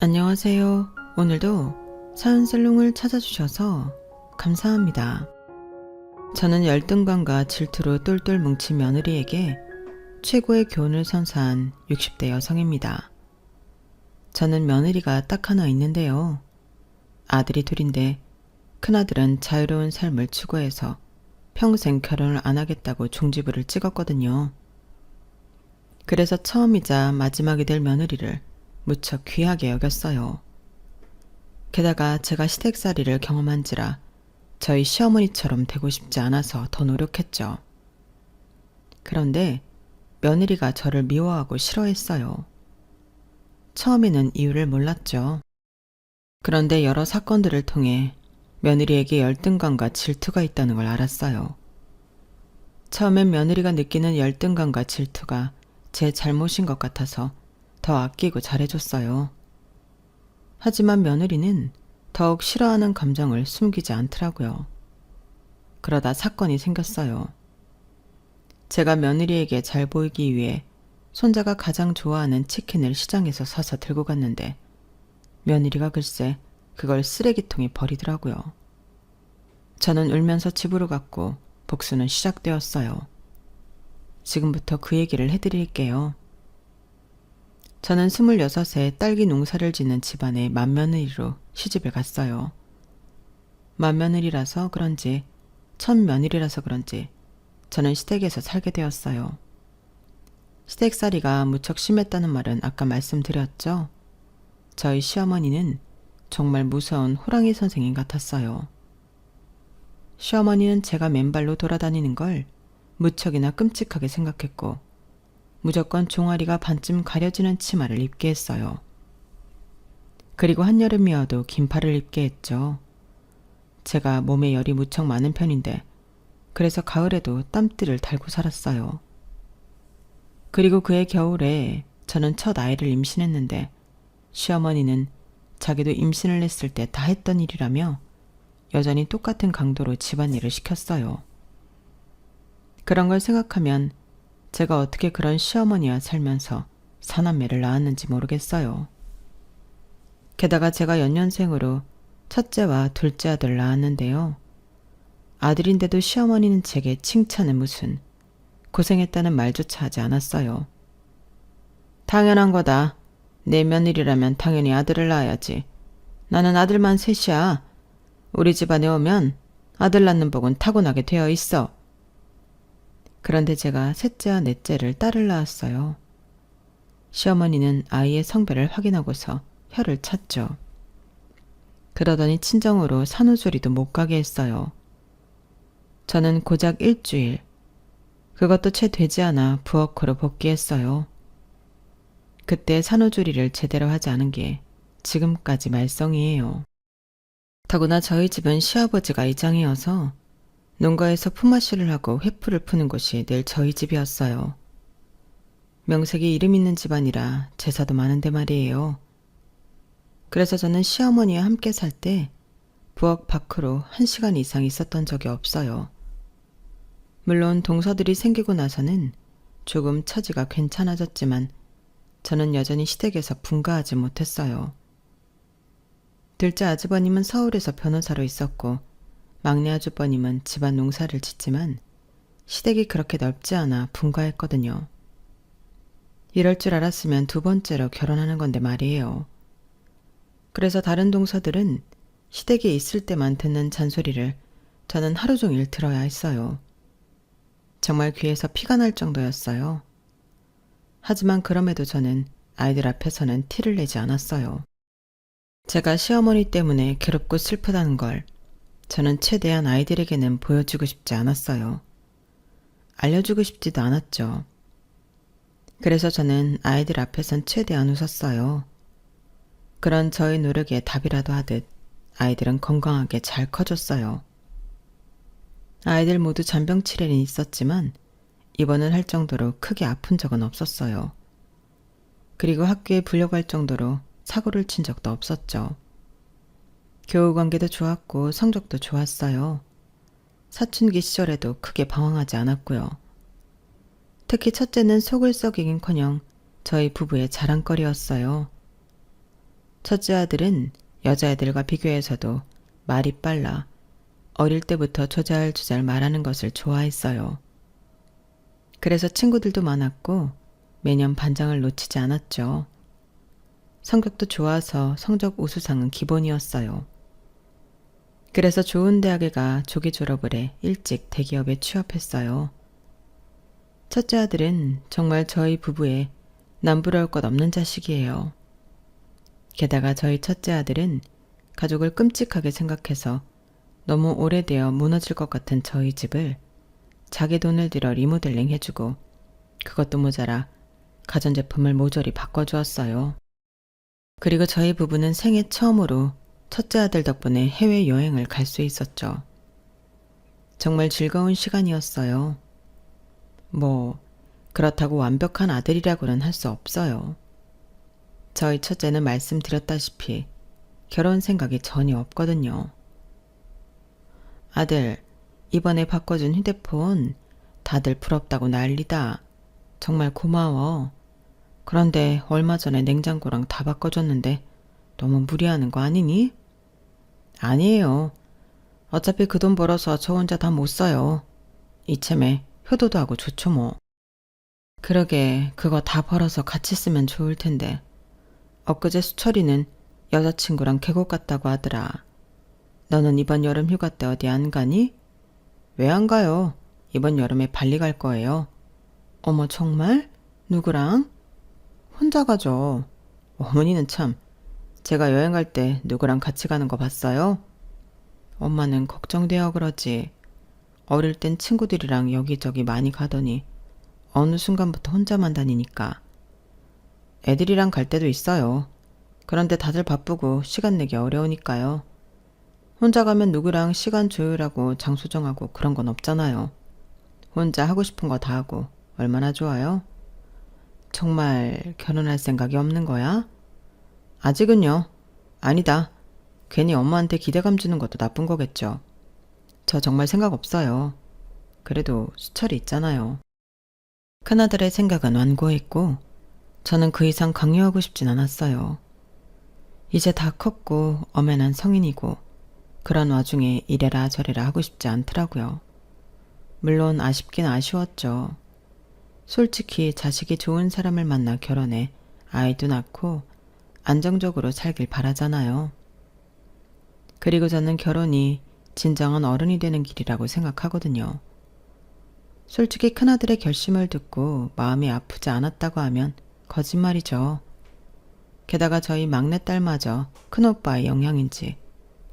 안녕하세요. 오늘도 사연살롱을 찾아주셔서 감사합니다. 저는 열등감과 질투로 똘똘 뭉친 며느리에게 최고의 교훈을 선사한 60대 여성입니다. 저는 며느리가 딱 하나 있는데요. 아들이 둘인데 큰아들은 자유로운 삶을 추구해서 평생 결혼을 안 하겠다고 종지부를 찍었거든요. 그래서 처음이자 마지막이 될 며느리를 무척 귀하게 여겼어요. 게다가 제가 시댁살이를 경험한지라 저희 시어머니처럼 되고 싶지 않아서 더 노력했죠. 그런데 며느리가 저를 미워하고 싫어했어요. 처음에는 이유를 몰랐죠. 그런데 여러 사건들을 통해 며느리에게 열등감과 질투가 있다는 걸 알았어요. 처음엔 며느리가 느끼는 열등감과 질투가 제 잘못인 것 같아서 더 아끼고 잘해줬어요. 하지만 며느리는 더욱 싫어하는 감정을 숨기지 않더라고요. 그러다 사건이 생겼어요. 제가 며느리에게 잘 보이기 위해 손자가 가장 좋아하는 치킨을 시장에서 사서 들고 갔는데 며느리가 글쎄 그걸 쓰레기통에 버리더라고요. 저는 울면서 집으로 갔고 복수는 시작되었어요. 지금부터 그 얘기를 해드릴게요. 저는 26에 딸기 농사를 짓는 집안의 맏며느리로 시집을 갔어요. 맏며느리라서 그런지 첫 며느리라서 그런지 저는 시댁에서 살게 되었어요. 시댁살이가 무척 심했다는 말은 아까 말씀드렸죠? 저희 시어머니는 정말 무서운 호랑이 선생님 같았어요. 시어머니는 제가 맨발로 돌아다니는 걸 무척이나 끔찍하게 생각했고 무조건 종아리가 반쯤 가려지는 치마를 입게 했어요. 그리고 한여름이어도 긴팔을 입게 했죠. 제가 몸에 열이 무척 많은 편인데 그래서 가을에도 땀띠를 달고 살았어요. 그리고 그해 겨울에 저는 첫 아이를 임신했는데 시어머니는 자기도 임신을 했을 때 다 했던 일이라며 여전히 똑같은 강도로 집안일을 시켰어요. 그런 걸 생각하면 제가 어떻게 그런 시어머니와 살면서 사남매를 낳았는지 모르겠어요. 게다가 제가 연년생으로 첫째와 둘째 아들을 낳았는데요. 아들인데도 시어머니는 제게 칭찬은 무슨 고생했다는 말조차 하지 않았어요. 당연한 거다. 내 며느리라면 당연히 아들을 낳아야지. 나는 아들만 셋이야. 우리 집안에 오면 아들 낳는 복은 타고나게 되어 있어. 그런데 제가 셋째와 넷째를 딸을 낳았어요. 시어머니는 아이의 성별을 확인하고서 혀를 찼죠. 그러더니 친정으로 산후조리도 못 가게 했어요. 저는 고작 일주일, 그것도 채 되지 않아 부엌으로 복귀했어요. 그때 산후조리를 제대로 하지 않은 게 지금까지 말썽이에요. 더구나 저희 집은 시아버지가 이장이어서 농가에서 품앗이를 하고 횃불을 푸는 곳이 늘 저희 집이었어요. 명색이 이름 있는 집안이라 제사도 많은데 말이에요. 그래서 저는 시어머니와 함께 살 때 부엌 밖으로 1시간 이상 있었던 적이 없어요. 물론 동서들이 생기고 나서는 조금 처지가 괜찮아졌지만 저는 여전히 시댁에서 분가하지 못했어요. 둘째 아주버님은 서울에서 변호사로 있었고 막내 아주버님은 집안 농사를 짓지만 시댁이 그렇게 넓지 않아 분가했거든요. 이럴 줄 알았으면 두 번째로 결혼하는 건데 말이에요. 그래서 다른 동서들은 시댁에 있을 때만 듣는 잔소리를 저는 하루 종일 들어야 했어요. 정말 귀에서 피가 날 정도였어요. 하지만 그럼에도 저는 아이들 앞에서는 티를 내지 않았어요. 제가 시어머니 때문에 괴롭고 슬프다는 걸 저는 최대한 아이들에게는 보여주고 싶지 않았어요. 알려주고 싶지도 않았죠. 그래서 저는 아이들 앞에선 최대한 웃었어요. 그런 저의 노력에 답이라도 하듯 아이들은 건강하게 잘 커졌어요. 아이들 모두 잔병치레는 있었지만 입원을 할 정도로 크게 아픈 적은 없었어요. 그리고 학교에 불려갈 정도로 사고를 친 적도 없었죠. 교우 관계도 좋았고 성적도 좋았어요. 사춘기 시절에도 크게 방황하지 않았고요. 특히 첫째는 속을 썩이긴커녕 저희 부부의 자랑거리였어요. 첫째 아들은 여자애들과 비교해서도 말이 빨라 어릴 때부터 조잘조잘 말하는 것을 좋아했어요. 그래서 친구들도 많았고 매년 반장을 놓치지 않았죠. 성격도 좋아서 성적 우수상은 기본이었어요. 그래서 좋은 대학에 가 조기 졸업을 해 일찍 대기업에 취업했어요. 첫째 아들은 정말 저희 부부의 남부러울 것 없는 자식이에요. 게다가 저희 첫째 아들은 가족을 끔찍하게 생각해서 너무 오래되어 무너질 것 같은 저희 집을 자기 돈을 들여 리모델링 해주고 그것도 모자라 가전제품을 모조리 바꿔주었어요. 그리고 저희 부부는 생애 처음으로 첫째 아들 덕분에 해외여행을 갈 수 있었죠. 정말 즐거운 시간이었어요. 그렇다고 완벽한 아들이라고는 할 수 없어요. 저희 첫째는 말씀드렸다시피 결혼 생각이 전혀 없거든요. 아들, 이번에 바꿔준 휴대폰 다들 부럽다고 난리다. 정말 고마워. 그런데 얼마 전에 냉장고랑 다 바꿔줬는데 너무 무리하는 거 아니니? 아니에요. 어차피 그 돈 벌어서 저 혼자 다 못 써요. 이참에 효도도 하고 좋죠 뭐. 그러게 그거 다 벌어서 같이 쓰면 좋을 텐데. 엊그제 수철이는 여자친구랑 계곡 갔다고 하더라. 너는 이번 여름 휴가 때 어디 안 가니? 왜 안 가요? 이번 여름에 발리 갈 거예요. 어머 정말? 누구랑? 혼자 가죠. 어머니는 참, 제가 여행 갈 때 누구랑 같이 가는 거 봤어요? 엄마는 걱정되어 그러지. 어릴 땐 친구들이랑 여기저기 많이 가더니 어느 순간부터 혼자만 다니니까. 애들이랑 갈 때도 있어요. 그런데 다들 바쁘고 시간 내기 어려우니까요. 혼자 가면 누구랑 시간 조율하고 장소 정하고 그런 건 없잖아요. 혼자 하고 싶은 거 다 하고 얼마나 좋아요? 정말 결혼할 생각이 없는 거야? 아직은요. 아니다. 괜히 엄마한테 기대감 주는 것도 나쁜 거겠죠. 저 정말 생각 없어요. 그래도 수철이 있잖아요. 큰아들의 생각은 완고했고 저는 그 이상 강요하고 싶진 않았어요. 이제 다 컸고 엄연한 성인이고 그런 와중에 이래라 저래라 하고 싶지 않더라고요. 물론 아쉽긴 아쉬웠죠. 솔직히 자식이 좋은 사람을 만나 결혼해 아이도 낳고 안정적으로 살길 바라잖아요. 그리고 저는 결혼이 진정한 어른이 되는 길이라고 생각하거든요. 솔직히 큰아들의 결심을 듣고 마음이 아프지 않았다고 하면 거짓말이죠. 게다가 저희 막내딸마저 큰오빠의 영향인지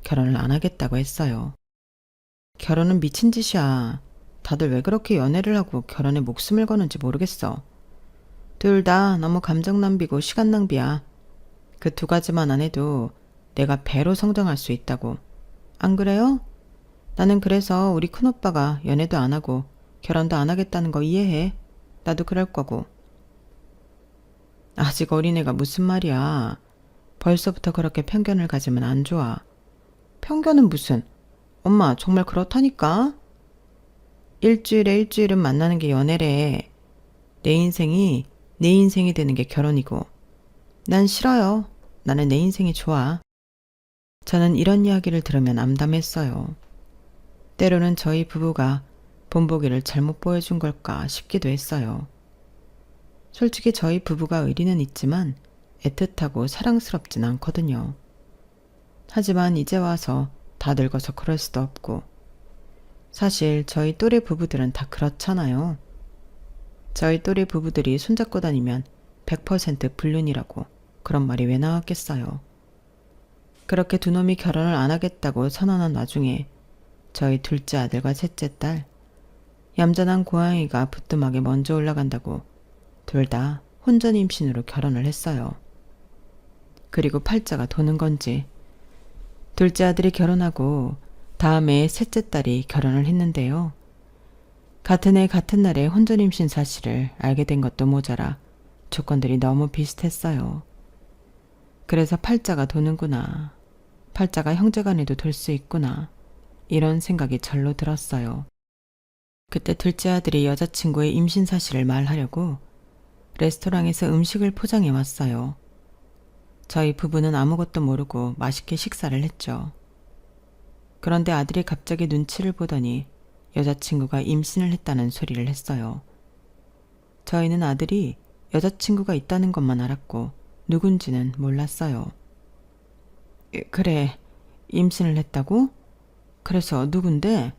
결혼을 안 하겠다고 했어요. 결혼은 미친 짓이야. 다들 왜 그렇게 연애를 하고 결혼에 목숨을 거는지 모르겠어. 둘 다 너무 감정 낭비고 시간 낭비야. 그 두 가지만 안 해도 내가 배로 성장할 수 있다고. 안 그래요? 나는 그래서 우리 큰오빠가 연애도 안 하고 결혼도 안 하겠다는 거 이해해. 나도 그럴 거고. 아직 어린애가 무슨 말이야. 벌써부터 그렇게 편견을 가지면 안 좋아. 편견은 무슨. 엄마 정말 그렇다니까. 일주일에 일주일은 만나는 게 연애래. 내 인생이 내 인생이 되는 게 결혼이고. 난 싫어요. 나는 내 인생이 좋아. 저는 이런 이야기를 들으면 암담했어요. 때로는 저희 부부가 본보기를 잘못 보여준 걸까 싶기도 했어요. 솔직히 저희 부부가 의리는 있지만 애틋하고 사랑스럽진 않거든요. 하지만 이제 와서 다 늙어서 그럴 수도 없고 사실 저희 또래 부부들은 다 그렇잖아요. 저희 또래 부부들이 손잡고 다니면 100% 불륜이라고 그런 말이 왜 나왔겠어요. 그렇게 두 놈이 결혼을 안 하겠다고 선언한 와중에 저희 둘째 아들과 셋째 딸 얌전한 고양이가 부뚜막에 먼저 올라간다고 둘 다 혼전 임신으로 결혼을 했어요. 그리고 팔자가 도는 건지 둘째 아들이 결혼하고 다음에 셋째 딸이 결혼을 했는데요. 같은 해 같은 날에 혼전 임신 사실을 알게 된 것도 모자라 조건들이 너무 비슷했어요. 그래서 팔자가 도는구나. 팔자가 형제간에도 돌 수 있구나. 이런 생각이 절로 들었어요. 그때 둘째 아들이 여자친구의 임신 사실을 말하려고 레스토랑에서 음식을 포장해 왔어요. 저희 부부는 아무것도 모르고 맛있게 식사를 했죠. 그런데 아들이 갑자기 눈치를 보더니 여자친구가 임신을 했다는 소리를 했어요. 저희는 아들이 여자친구가 있다는 것만 알았고 누군지는 몰랐어요. 그래, 임신을 했다고? 그래서 누군데?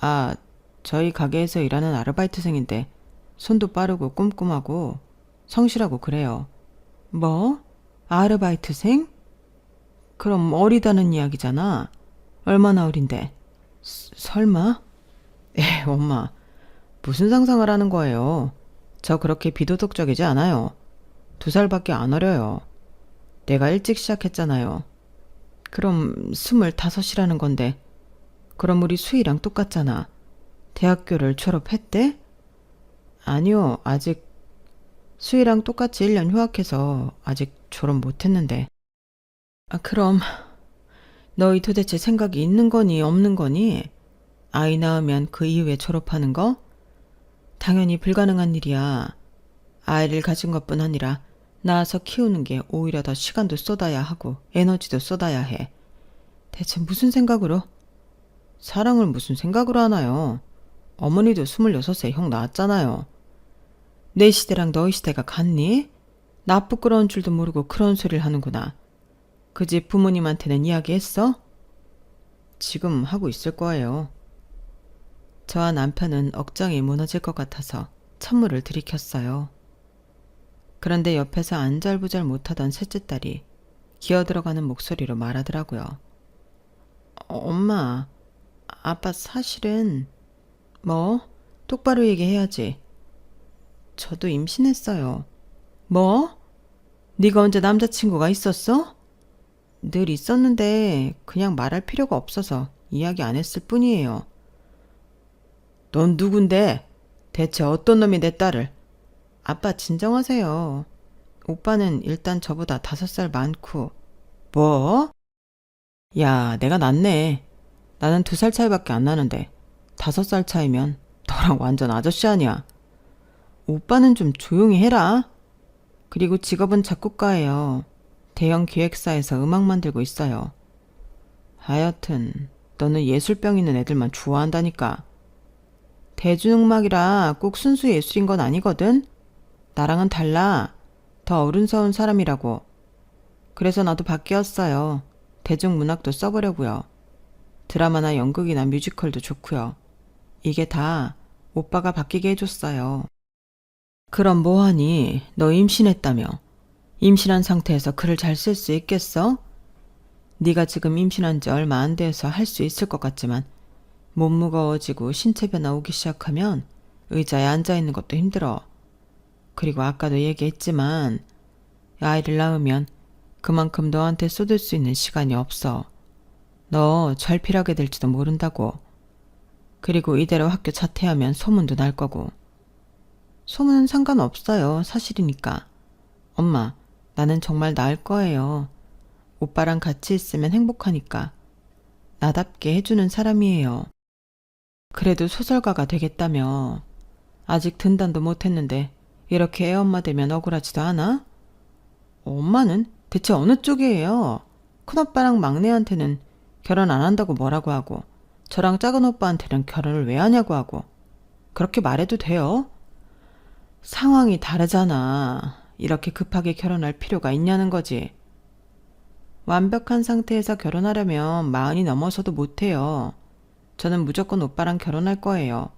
아, 저희 가게에서 일하는 아르바이트생인데 손도 빠르고 꼼꼼하고 성실하고 그래요. 뭐? 아르바이트생? 그럼 어리다는 이야기잖아. 얼마나 어린데? 설마? 엄마, 무슨 상상을 하는 거예요? 저 그렇게 비도덕적이지 않아요. 2살밖에 안 어려요. 내가 일찍 시작했잖아요. 그럼 25이라는 건데, 그럼 우리 수희랑 똑같잖아. 대학교를 졸업했대? 아니요, 아직 수희랑 똑같이 1년 휴학해서 아직 졸업 못했는데. 그럼 너희 도대체 생각이 있는 거니 없는 거니? 아이 낳으면 그 이후에 졸업하는 거? 당연히 불가능한 일이야. 아이를 가진 것뿐 아니라 낳아서 키우는 게 오히려 더 시간도 쏟아야 하고 에너지도 쏟아야 해. 대체 무슨 생각으로? 사랑을 무슨 생각으로 하나요? 어머니도 26세 형 낳았잖아요. 내 시대랑 너희 시대가 같니? 나 부끄러운 줄도 모르고 그런 소리를 하는구나. 그 집 부모님한테는 이야기했어? 지금 하고 있을 거예요. 저와 남편은 억장이 무너질 것 같아서 찬물을 들이켰어요. 그런데 옆에서 안절부절 못하던 셋째 딸이 기어들어가는 목소리로 말하더라고요. 엄마, 아빠 사실은... 뭐? 똑바로 얘기해야지. 저도 임신했어요. 뭐? 네가 언제 남자친구가 있었어? 늘 있었는데 그냥 말할 필요가 없어서 이야기 안 했을 뿐이에요. 넌 누군데? 대체 어떤 놈이 내 딸을? 아빠 진정하세요. 오빠는 일단 저보다 5살 많고. 뭐? 야, 내가 낫네. 나는 2살 차이밖에 안 나는데 5살 차이면 너랑 완전 아저씨 아니야. 오빠는 좀 조용히 해라. 그리고 직업은 작곡가예요. 대형 기획사에서 음악 만들고 있어요. 하여튼 너는 예술병 있는 애들만 좋아한다니까. 대중음악이라 꼭 순수 예술인 건 아니거든. 나랑은 달라. 더 어른스러운 사람이라고. 그래서 나도 바뀌었어요. 대중문학도 써보려고요. 드라마나 연극이나 뮤지컬도 좋고요. 이게 다 오빠가 바뀌게 해줬어요. 그럼 뭐하니? 너 임신했다며. 임신한 상태에서 글을 잘 쓸 수 있겠어? 네가 지금 임신한 지 얼마 안 돼서 할 수 있을 것 같지만 몸 무거워지고 신체 변화 오기 시작하면 의자에 앉아있는 것도 힘들어. 그리고 아까도 얘기했지만 아이를 낳으면 그만큼 너한테 쏟을 수 있는 시간이 없어. 너 절필하게 될지도 모른다고. 그리고 이대로 학교 자퇴하면 소문도 날 거고. 소문은 상관없어요. 사실이니까. 엄마, 나는 정말 나을 거예요. 오빠랑 같이 있으면 행복하니까. 나답게 해주는 사람이에요. 그래도 소설가가 되겠다며. 아직 등단도 못했는데 이렇게 애엄마 되면 억울하지도 않아? 엄마는 대체 어느 쪽이에요? 큰오빠랑 막내한테는 결혼 안 한다고 뭐라고 하고 저랑 작은 오빠한테는 결혼을 왜 하냐고 하고 그렇게 말해도 돼요? 상황이 다르잖아. 이렇게 급하게 결혼할 필요가 있냐는 거지. 완벽한 상태에서 결혼하려면 40이 넘어서도 못해요. 저는 무조건 오빠랑 결혼할 거예요.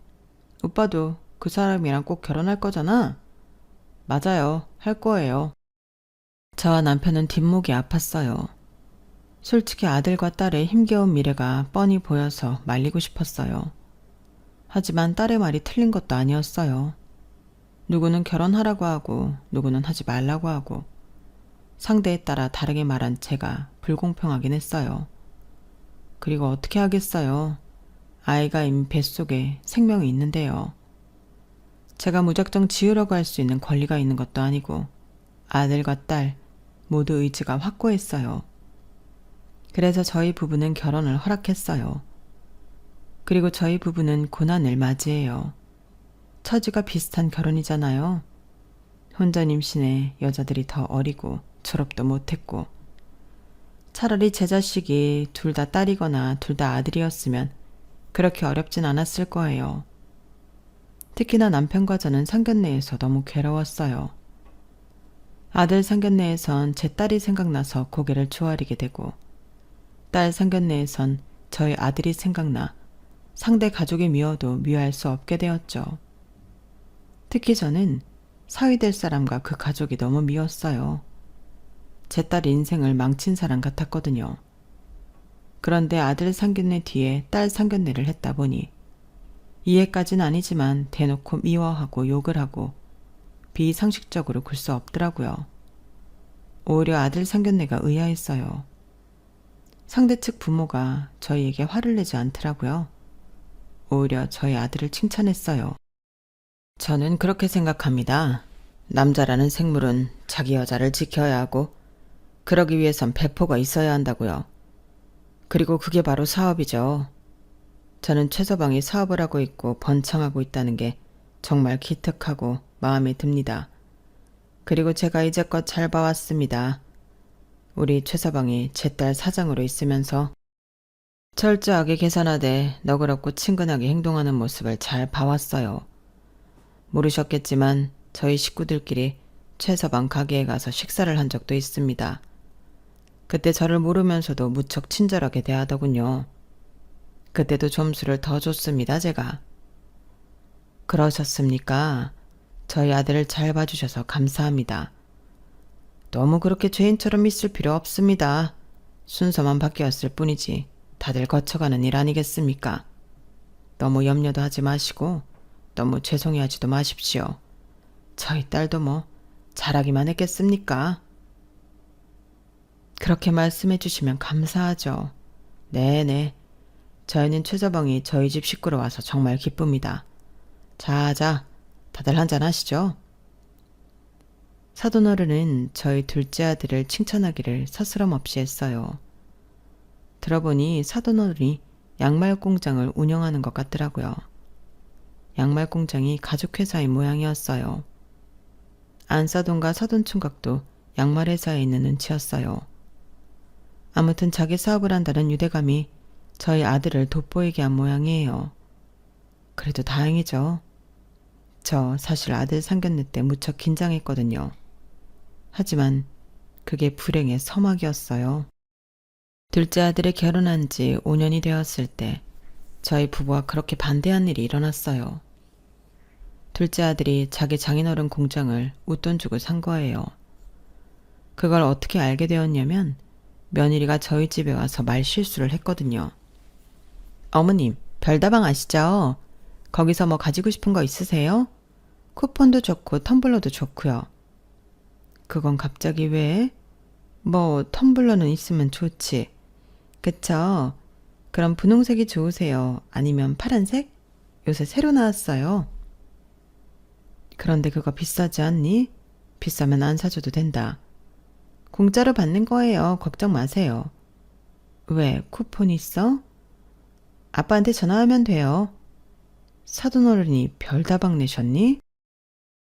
오빠도 그 사람이랑 꼭 결혼할 거잖아? 맞아요. 할 거예요. 저와 남편은 뒷목이 아팠어요. 솔직히 아들과 딸의 힘겨운 미래가 뻔히 보여서 말리고 싶었어요. 하지만 딸의 말이 틀린 것도 아니었어요. 누구는 결혼하라고 하고 누구는 하지 말라고 하고 상대에 따라 다르게 말한 제가 불공평하긴 했어요. 그리고 어떻게 하겠어요. 아이가 이미 뱃속에 생명이 있는데요. 제가 무작정 지으려고 할 수 있는 권리가 있는 것도 아니고 아들과 딸 모두 의지가 확고했어요. 그래서 저희 부부는 결혼을 허락했어요. 그리고 저희 부부는 고난을 맞이해요. 처지가 비슷한 결혼이잖아요. 혼전 임신에 여자들이 더 어리고 졸업도 못했고. 차라리 제 자식이 둘 다 딸이거나 둘 다 아들이었으면 그렇게 어렵진 않았을 거예요. 특히나 남편과 저는 상견례에서 너무 괴로웠어요. 아들 상견례에선 제 딸이 생각나서 고개를 조아리게 되고, 딸 상견례에선 저희 아들이 생각나 상대 가족이 미워도 미워할 수 없게 되었죠. 특히 저는 사위 될 사람과 그 가족이 너무 미웠어요. 제 딸 인생을 망친 사람 같았거든요. 그런데 아들 상견례 뒤에 딸 상견례를 했다 보니 이해까진 아니지만 대놓고 미워하고 욕을 하고 비상식적으로 굴 수 없더라고요. 오히려 아들 상견례가 의아했어요. 상대 측 부모가 저희에게 화를 내지 않더라고요. 오히려 저희 아들을 칭찬했어요. 저는 그렇게 생각합니다. 남자라는 생물은 자기 여자를 지켜야 하고 그러기 위해선 배포가 있어야 한다고요. 그리고 그게 바로 사업이죠. 저는 최서방이 사업을 하고 있고 번창하고 있다는 게 정말 기특하고 마음에 듭니다. 그리고 제가 이제껏 잘 봐왔습니다. 우리 최서방이 제 딸 사장으로 있으면서 철저하게 계산하되 너그럽고 친근하게 행동하는 모습을 잘 봐왔어요. 모르셨겠지만 저희 식구들끼리 최서방 가게에 가서 식사를 한 적도 있습니다. 그때 저를 모르면서도 무척 친절하게 대하더군요. 그때도 점수를 더 줬습니다, 제가. 그러셨습니까? 저희 아들을 잘 봐주셔서 감사합니다. 너무 그렇게 죄인처럼 있을 필요 없습니다. 순서만 바뀌었을 뿐이지 다들 거쳐가는 일 아니겠습니까? 너무 염려도 하지 마시고 너무 죄송해하지도 마십시오. 저희 딸도 뭐 잘하기만 했겠습니까? 그렇게 말씀해 주시면 감사하죠. 네네. 저희는 최서방이 저희 집 식구로 와서 정말 기쁩니다. 자자, 다들 한잔 하시죠. 사돈어른은 저희 둘째 아들을 칭찬하기를 서스럼 없이 했어요. 들어보니 사돈어른이 양말 공장을 운영하는 것 같더라고요. 양말 공장이 가족회사의 모양이었어요. 안사돈과 사돈총각도 양말 회사에 있는 눈치였어요. 아무튼 자기 사업을 한다는 유대감이 저희 아들을 돋보이게 한 모양이에요. 그래도 다행이죠. 저 사실 아들 상견례 때 무척 긴장했거든요. 하지만 그게 불행의 서막이었어요. 둘째 아들이 결혼한 지 5년이 되었을 때 저희 부부가 그렇게 반대한 일이 일어났어요. 둘째 아들이 자기 장인어른 공장을 웃돈 주고 산 거예요. 그걸 어떻게 알게 되었냐면 며느리가 저희 집에 와서 말 실수를 했거든요. 어머님, 별다방 아시죠? 거기서 뭐 가지고 싶은 거 있으세요? 쿠폰도 좋고 텀블러도 좋고요. 그건 갑자기 왜? 뭐 텀블러는 있으면 좋지. 그쵸? 그럼 분홍색이 좋으세요? 아니면 파란색? 요새 새로 나왔어요. 그런데 그거 비싸지 않니? 비싸면 안 사줘도 된다. 공짜로 받는 거예요. 걱정 마세요. 왜? 쿠폰 있어? 아빠한테 전화하면 돼요. 사돈어른이 별다방 내셨니?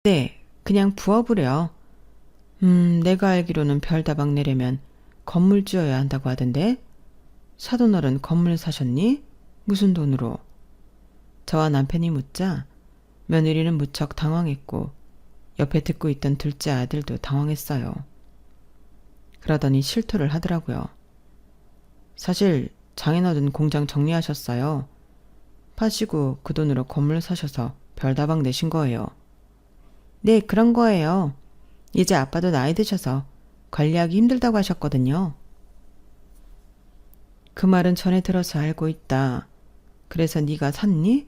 네, 그냥 부업으려. 내가 알기로는 별다방 내려면 건물 지어야 한다고 하던데. 사돈어른 건물 사셨니? 무슨 돈으로? 저와 남편이 묻자 며느리는 무척 당황했고 옆에 듣고 있던 둘째 아들도 당황했어요. 그러더니 실토를 하더라고요. 사실 장인어른 공장 정리하셨어요. 파시고 그 돈으로 건물 사셔서 별다방 내신 거예요. 네, 그런 거예요. 이제 아빠도 나이 드셔서 관리하기 힘들다고 하셨거든요. 그 말은 전에 들어서 알고 있다. 그래서 네가 샀니?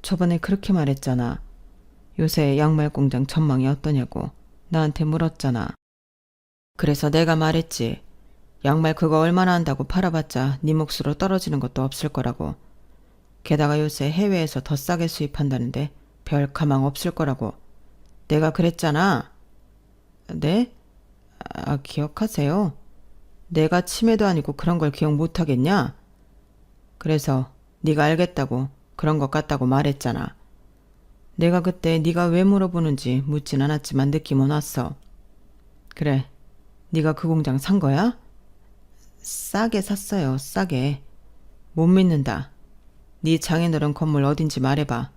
저번에 그렇게 말했잖아. 요새 양말 공장 전망이 어떠냐고 나한테 물었잖아. 그래서 내가 말했지. 양말 그거 얼마나 한다고 팔아봤자 네 몫으로 떨어지는 것도 없을 거라고. 게다가 요새 해외에서 더 싸게 수입한다는데 별 가망 없을 거라고. 내가 그랬잖아. 네? 기억하세요? 내가 치매도 아니고 그런 걸 기억 못하겠냐? 그래서 네가 알겠다고 그런 것 같다고 말했잖아. 내가 그때 네가 왜 물어보는지 묻진 않았지만 느낌은 왔어. 그래, 네가 그 공장 산 거야? 싸게 샀어요, 싸게. 못 믿는다. 네 장인어른 건물 어딘지 말해봐.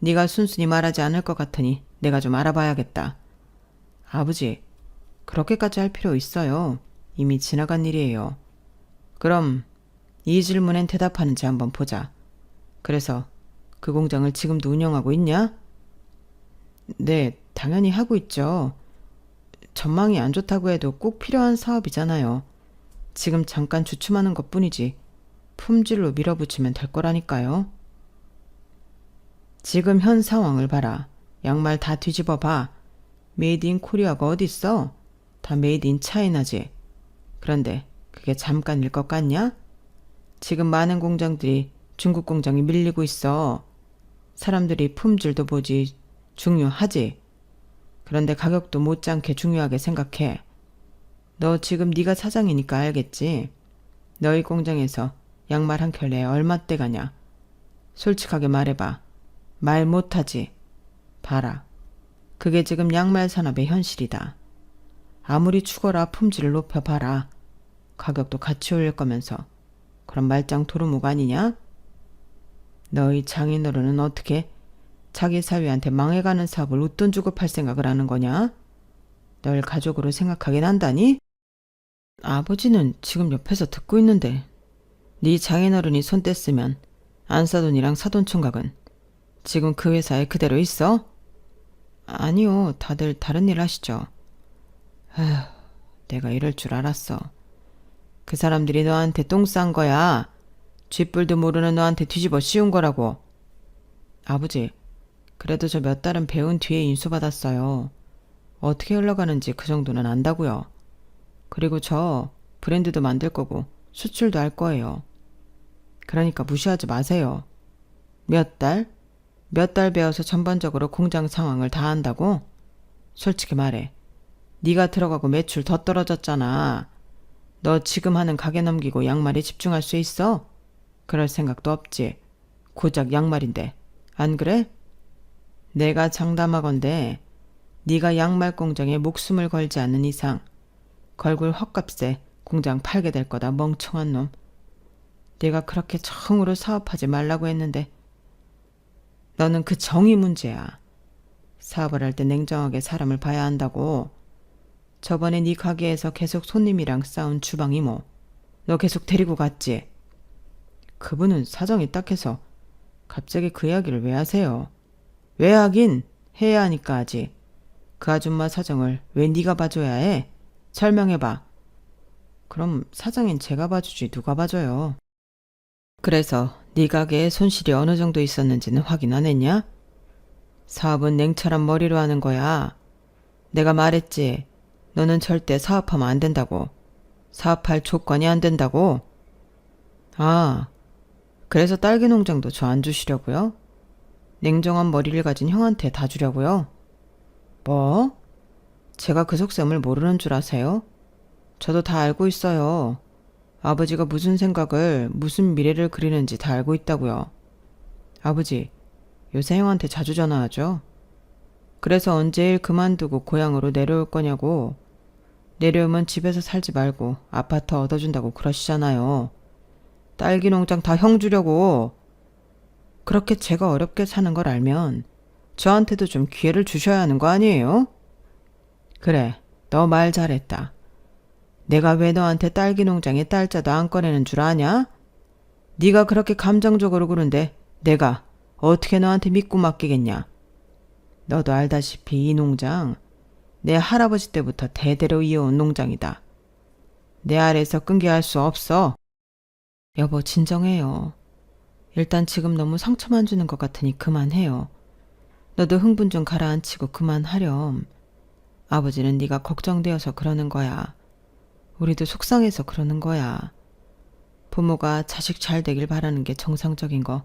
네가 순순히 말하지 않을 것 같으니 내가 좀 알아봐야겠다. 아버지, 그렇게까지 할 필요 있어요. 이미 지나간 일이에요. 그럼 이 질문엔 대답하는지 한번 보자. 그래서 그 공장을 지금도 운영하고 있냐? 네, 당연히 하고 있죠. 전망이 안 좋다고 해도 꼭 필요한 사업이잖아요. 지금 잠깐 주춤하는 것뿐이지 품질로 밀어붙이면 될 거라니까요. 지금 현 상황을 봐라. 양말 다 뒤집어 봐. 메이드 인 코리아가 어딨어? 다 메이드 인 차이나지. 그런데 그게 잠깐일 것 같냐? 지금 많은 공장들이 중국 공장이 밀리고 있어. 사람들이 품질도 보지 중요하지. 그런데 가격도 못지않게 중요하게 생각해. 너 지금 네가 사장이니까 알겠지? 너희 공장에서 양말 한 켤레에 얼마대 가냐? 솔직하게 말해봐. 말 못하지? 봐라. 그게 지금 양말 산업의 현실이다. 아무리 죽어라 품질을 높여봐라. 가격도 같이 올릴 거면서. 그럼 말짱 도루묵 아니냐? 너희 장인어른은 어떻게 자기 사위한테 망해가는 사업을 웃돈 주고 팔 생각을 하는 거냐? 널 가족으로 생각하긴 한다니? 아버지는 지금 옆에서 듣고 있는데 네 장인어른이 손 뗐으면 안사돈이랑 사돈총각은 지금 그 회사에 그대로 있어? 아니요, 다들 다른 일 하시죠. 아휴, 내가 이럴 줄 알았어. 그 사람들이 너한테 똥 싼 거야. 쥐뿔도 모르는 너한테 뒤집어 씌운 거라고. 아버지, 그래도 저 몇 달은 배운 뒤에 인수받았어요. 어떻게 흘러가는지 그 정도는 안다고요. 그리고 저 브랜드도 만들 거고 수출도 할 거예요. 그러니까 무시하지 마세요. 몇 달? 몇 달 배워서 전반적으로 공장 상황을 다 안다고? 솔직히 말해. 네가 들어가고 매출 더 떨어졌잖아. 너 지금 하는 가게 넘기고 양말에 집중할 수 있어? 그럴 생각도 없지. 고작 양말인데. 안 그래? 내가 장담하건대 네가 양말 공장에 목숨을 걸지 않는 이상 걸굴 헛값에 공장 팔게 될 거다, 멍청한 놈. 내가 그렇게 정으로 사업하지 말라고 했는데 너는 그 정이 문제야. 사업을 할 때 냉정하게 사람을 봐야 한다고. 저번에 네 가게에서 계속 손님이랑 싸운 주방 이모, 너 계속 데리고 갔지? 그분은 사정이 딱해서 갑자기 그 이야기를 왜 하세요? 왜 하긴 해야 하니까 하지. 그 아줌마 사정을 왜 네가 봐줘야 해? 설명해봐. 그럼 사장인 제가 봐주지 누가 봐줘요. 그래서 네 가게에 손실이 어느 정도 있었는지는 확인 안 했냐? 사업은 냉철한 머리로 하는 거야. 내가 말했지. 너는 절대 사업하면 안 된다고. 사업할 조건이 안 된다고. 아, 그래서 딸기 농장도 저 안 주시려고요? 냉정한 머리를 가진 형한테 다 주려고요? 뭐? 제가 그 속셈을 모르는 줄 아세요? 저도 다 알고 있어요. 아버지가 무슨 생각을, 무슨 미래를 그리는지 다 알고 있다고요. 아버지, 요새 형한테 자주 전화하죠? 그래서 언제 일 그만두고 고향으로 내려올 거냐고. 내려오면 집에서 살지 말고 아파트 얻어준다고 그러시잖아요. 딸기 농장 다 형 주려고. 그렇게 제가 어렵게 사는 걸 알면 저한테도 좀 기회를 주셔야 하는 거 아니에요? 그래, 너 말 잘했다. 내가 왜 너한테 딸기 농장에 딸자도 안 꺼내는 줄 아냐? 네가 그렇게 감정적으로 구는데 내가 어떻게 너한테 믿고 맡기겠냐? 너도 알다시피 이 농장 내 할아버지 때부터 대대로 이어온 농장이다. 내 아래에서 끈게 할 수 없어. 여보, 진정해요. 일단 지금 너무 상처만 주는 것 같으니 그만해요. 너도 흥분 좀 가라앉히고 그만하렴. 아버지는 네가 걱정되어서 그러는 거야. 우리도 속상해서 그러는 거야. 부모가 자식 잘 되길 바라는 게 정상적인 거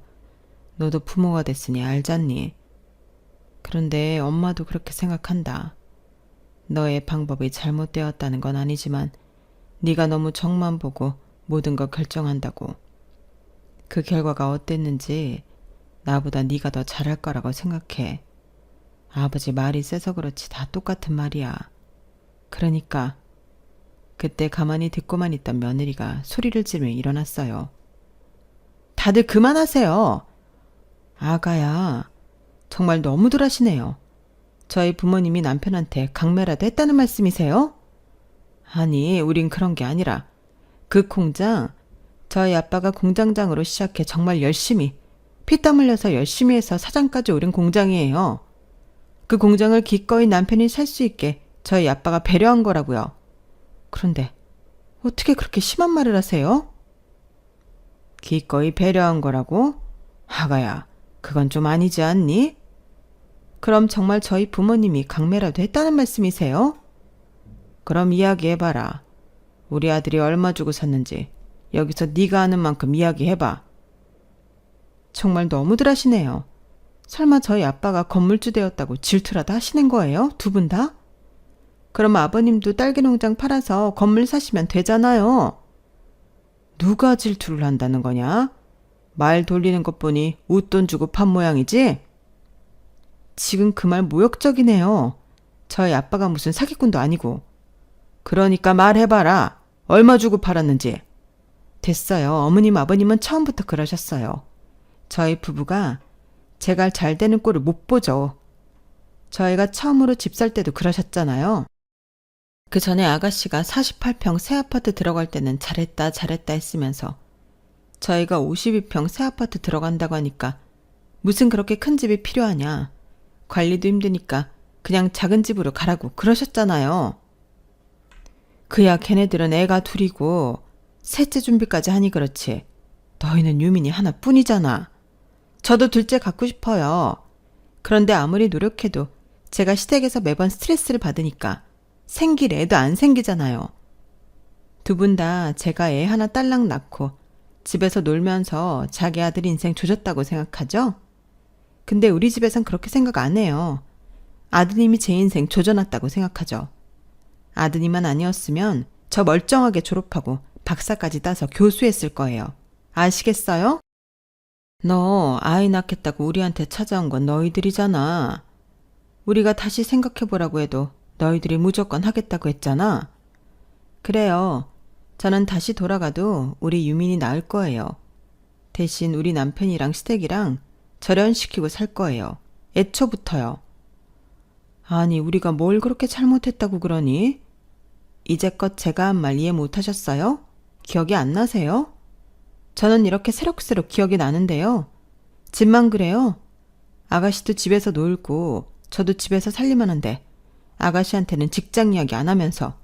너도 부모가 됐으니 알잖니. 그런데 엄마도 그렇게 생각한다. 너의 방법이 잘못되었다는 건 아니지만 네가 너무 정만 보고 모든 걸 결정한다고. 그 결과가 어땠는지 나보다 네가 더 잘할 거라고 생각해. 아버지 말이 세서 그렇지 다 똑같은 말이야. 그러니까 그때 가만히 듣고만 있던 며느리가 소리를 지르며 일어났어요. 다들 그만하세요. 아가야, 정말 너무들 하시네요. 저희 부모님이 남편한테 강매라도 했다는 말씀이세요? 아니, 우린 그런 게 아니라 그 공장, 저희 아빠가 공장장으로 시작해 정말 열심히, 피땀 흘려서 열심히 해서 사장까지 오른 공장이에요. 그 공장을 기꺼이 남편이 살 수 있게 저희 아빠가 배려한 거라고요. 그런데 어떻게 그렇게 심한 말을 하세요? 기꺼이 배려한 거라고? 아가야, 그건 좀 아니지 않니? 그럼 정말 저희 부모님이 강매라도 했다는 말씀이세요? 그럼 이야기해봐라. 우리 아들이 얼마 주고 샀는지 여기서 네가 아는 만큼 이야기해봐. 정말 너무들 하시네요. 설마 저희 아빠가 건물주 되었다고 질투라도 하시는 거예요? 두 분 다? 그럼 아버님도 딸기 농장 팔아서 건물 사시면 되잖아요. 누가 질투를 한다는 거냐? 말 돌리는 것 보니 웃돈 주고 판 모양이지? 지금 그 말 모욕적이네요. 저희 아빠가 무슨 사기꾼도 아니고. 그러니까 말해봐라. 얼마 주고 팔았는지. 됐어요. 어머님 아버님은 처음부터 그러셨어요. 저희 부부가 제가 잘 되는 꼴을 못 보죠. 저희가 처음으로 집 살 때도 그러셨잖아요. 그 전에 아가씨가 48평 새 아파트 들어갈 때는 잘했다 했으면서 저희가 52평 새 아파트 들어간다고 하니까 무슨 그렇게 큰 집이 필요하냐. 관리도 힘드니까 그냥 작은 집으로 가라고 그러셨잖아요. 그야 걔네들은 애가 둘이고 셋째 준비까지 하니 그렇지. 너희는 유민이 하나뿐이잖아. 저도 둘째 갖고 싶어요. 그런데 아무리 노력해도 제가 시댁에서 매번 스트레스를 받으니까 생길 애도 안 생기잖아요. 두 분 다 제가 애 하나 딸랑 낳고 집에서 놀면서 자기 아들 인생 조졌다고 생각하죠? 근데 우리 집에선 그렇게 생각 안 해요. 아드님이 제 인생 조져놨다고 생각하죠. 아드님만 아니었으면 저 멀쩡하게 졸업하고 박사까지 따서 교수했을 거예요. 아시겠어요? 너 아이 낳겠다고 우리한테 찾아온 건 너희들이잖아. 우리가 다시 생각해보라고 해도 너희들이 무조건 하겠다고 했잖아. 그래요. 저는 다시 돌아가도 우리 유민이 낳을 거예요. 대신 우리 남편이랑 시댁이랑 절연시키고 살 거예요. 애초부터요. 아니, 우리가 뭘 그렇게 잘못했다고 그러니? 이제껏 제가 한 말 이해 못하셨어요? 기억이 안 나세요? 저는 이렇게 새록새록 기억이 나는데요. 집만 그래요. 아가씨도 집에서 놀고 저도 집에서 살림하는데 아가씨한테는 직장 이야기 안 하면서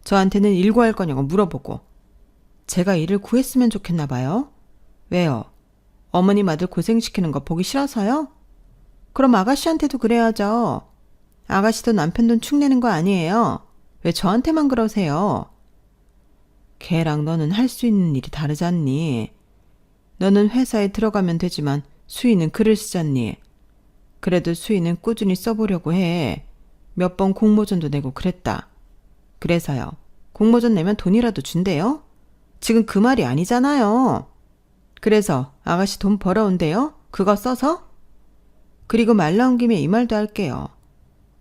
저한테는 일과할 거냐고 물어보고 제가 일을 구했으면 좋겠나 봐요. 왜요? 어머님 아들 고생시키는 거 보기 싫어서요? 그럼 아가씨한테도 그래야죠. 아가씨도 남편 돈 축내는 거 아니에요? 왜 저한테만 그러세요? 걔랑 너는 할 수 있는 일이 다르잖니. 너는 회사에 들어가면 되지만 수희는 글을 쓰잖니. 그래도 수희는 꾸준히 써보려고 해. 몇 번 공모전도 내고 그랬다. 그래서요. 공모전 내면 돈이라도 준대요? 지금 그 말이 아니잖아요. 그래서 아가씨 돈 벌어온대요? 그거 써서? 그리고 말 나온 김에 이 말도 할게요.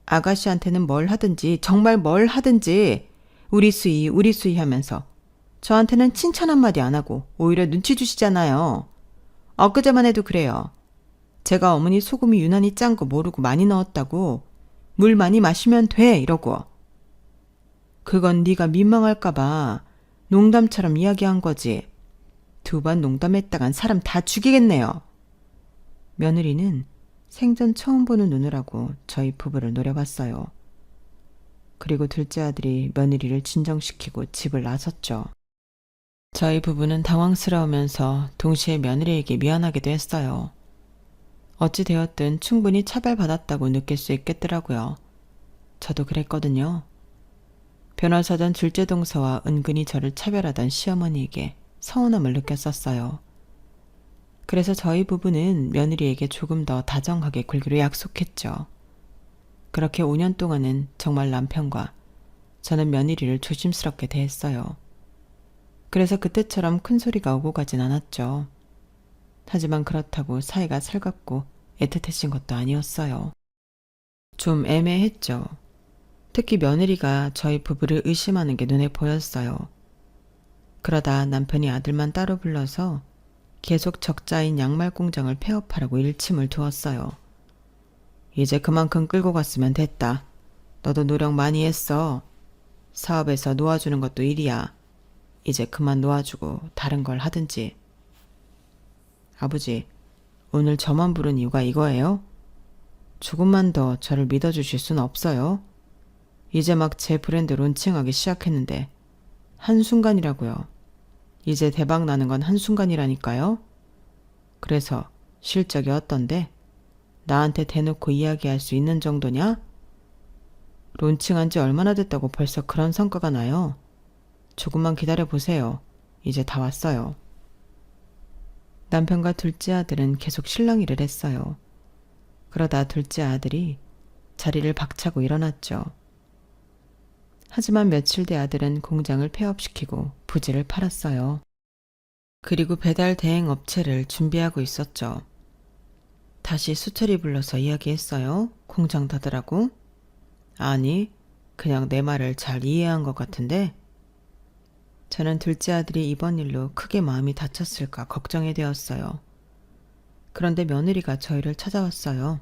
아가씨한테는 뭘 하든지 정말 뭘 하든지 우리 수희 하면서 저한테는 칭찬 한마디 안 하고 오히려 눈치 주시잖아요. 엊그제만 해도 그래요. 제가 어머니 소금이 유난히 짠 거 모르고 많이 넣었다고 물 많이 마시면 돼 이러고. 그건 네가 민망할까 봐 농담처럼 이야기한 거지. 두 번 농담했다간 사람 다 죽이겠네요. 며느리는 생전 처음 보는 눈으라고 저희 부부를 노려봤어요. 그리고 둘째 아들이 며느리를 진정시키고 집을 나섰죠. 저희 부부는 당황스러우면서 동시에 며느리에게 미안하기도 했어요. 어찌 되었든 충분히 차별받았다고 느낄 수 있겠더라고요. 저도 그랬거든요. 변호사던 둘째 동서와 은근히 저를 차별하던 시어머니에게 서운함을 느꼈었어요. 그래서 저희 부부는 며느리에게 조금 더 다정하게 굴기로 약속했죠. 그렇게 5년 동안은 정말 남편과 저는 며느리를 조심스럽게 대했어요. 그래서 그때처럼 큰 소리가 오고 가진 않았죠. 하지만 그렇다고 사이가 살갑고 애틋해진 것도 아니었어요. 좀 애매했죠. 특히 며느리가 저희 부부를 의심하는 게 눈에 보였어요. 그러다 남편이 아들만 따로 불러서 계속 적자인 양말 공장을 폐업하라고 일침을 두었어요. 이제 그만큼 끌고 갔으면 됐다. 너도 노력 많이 했어. 사업에서 놓아주는 것도 일이야. 이제 그만 놓아주고 다른 걸 하든지. 아버지, 오늘 저만 부른 이유가 이거예요? 조금만 더 저를 믿어주실 순 없어요? 이제 막 제 브랜드 론칭하기 시작했는데 한순간이라고요. 이제 대박 나는 건 한순간이라니까요. 그래서 실적이 어떤데? 나한테 대놓고 이야기할 수 있는 정도냐? 론칭한 지 얼마나 됐다고 벌써 그런 성과가 나요? 조금만 기다려보세요. 이제 다 왔어요. 남편과 둘째 아들은 계속 실랑이를 했어요. 그러다 둘째 아들이 자리를 박차고 일어났죠. 하지만 며칠 뒤 아들은 공장을 폐업시키고 부지를 팔았어요. 그리고 배달 대행 업체를 준비하고 있었죠. 다시 수철이 불러서 이야기했어요. 공장 닫으라고? 아니, 그냥 내 말을 잘 이해한 것 같은데. 저는 둘째 아들이 이번 일로 크게 마음이 다쳤을까 걱정이 되었어요. 그런데 며느리가 저희를 찾아왔어요.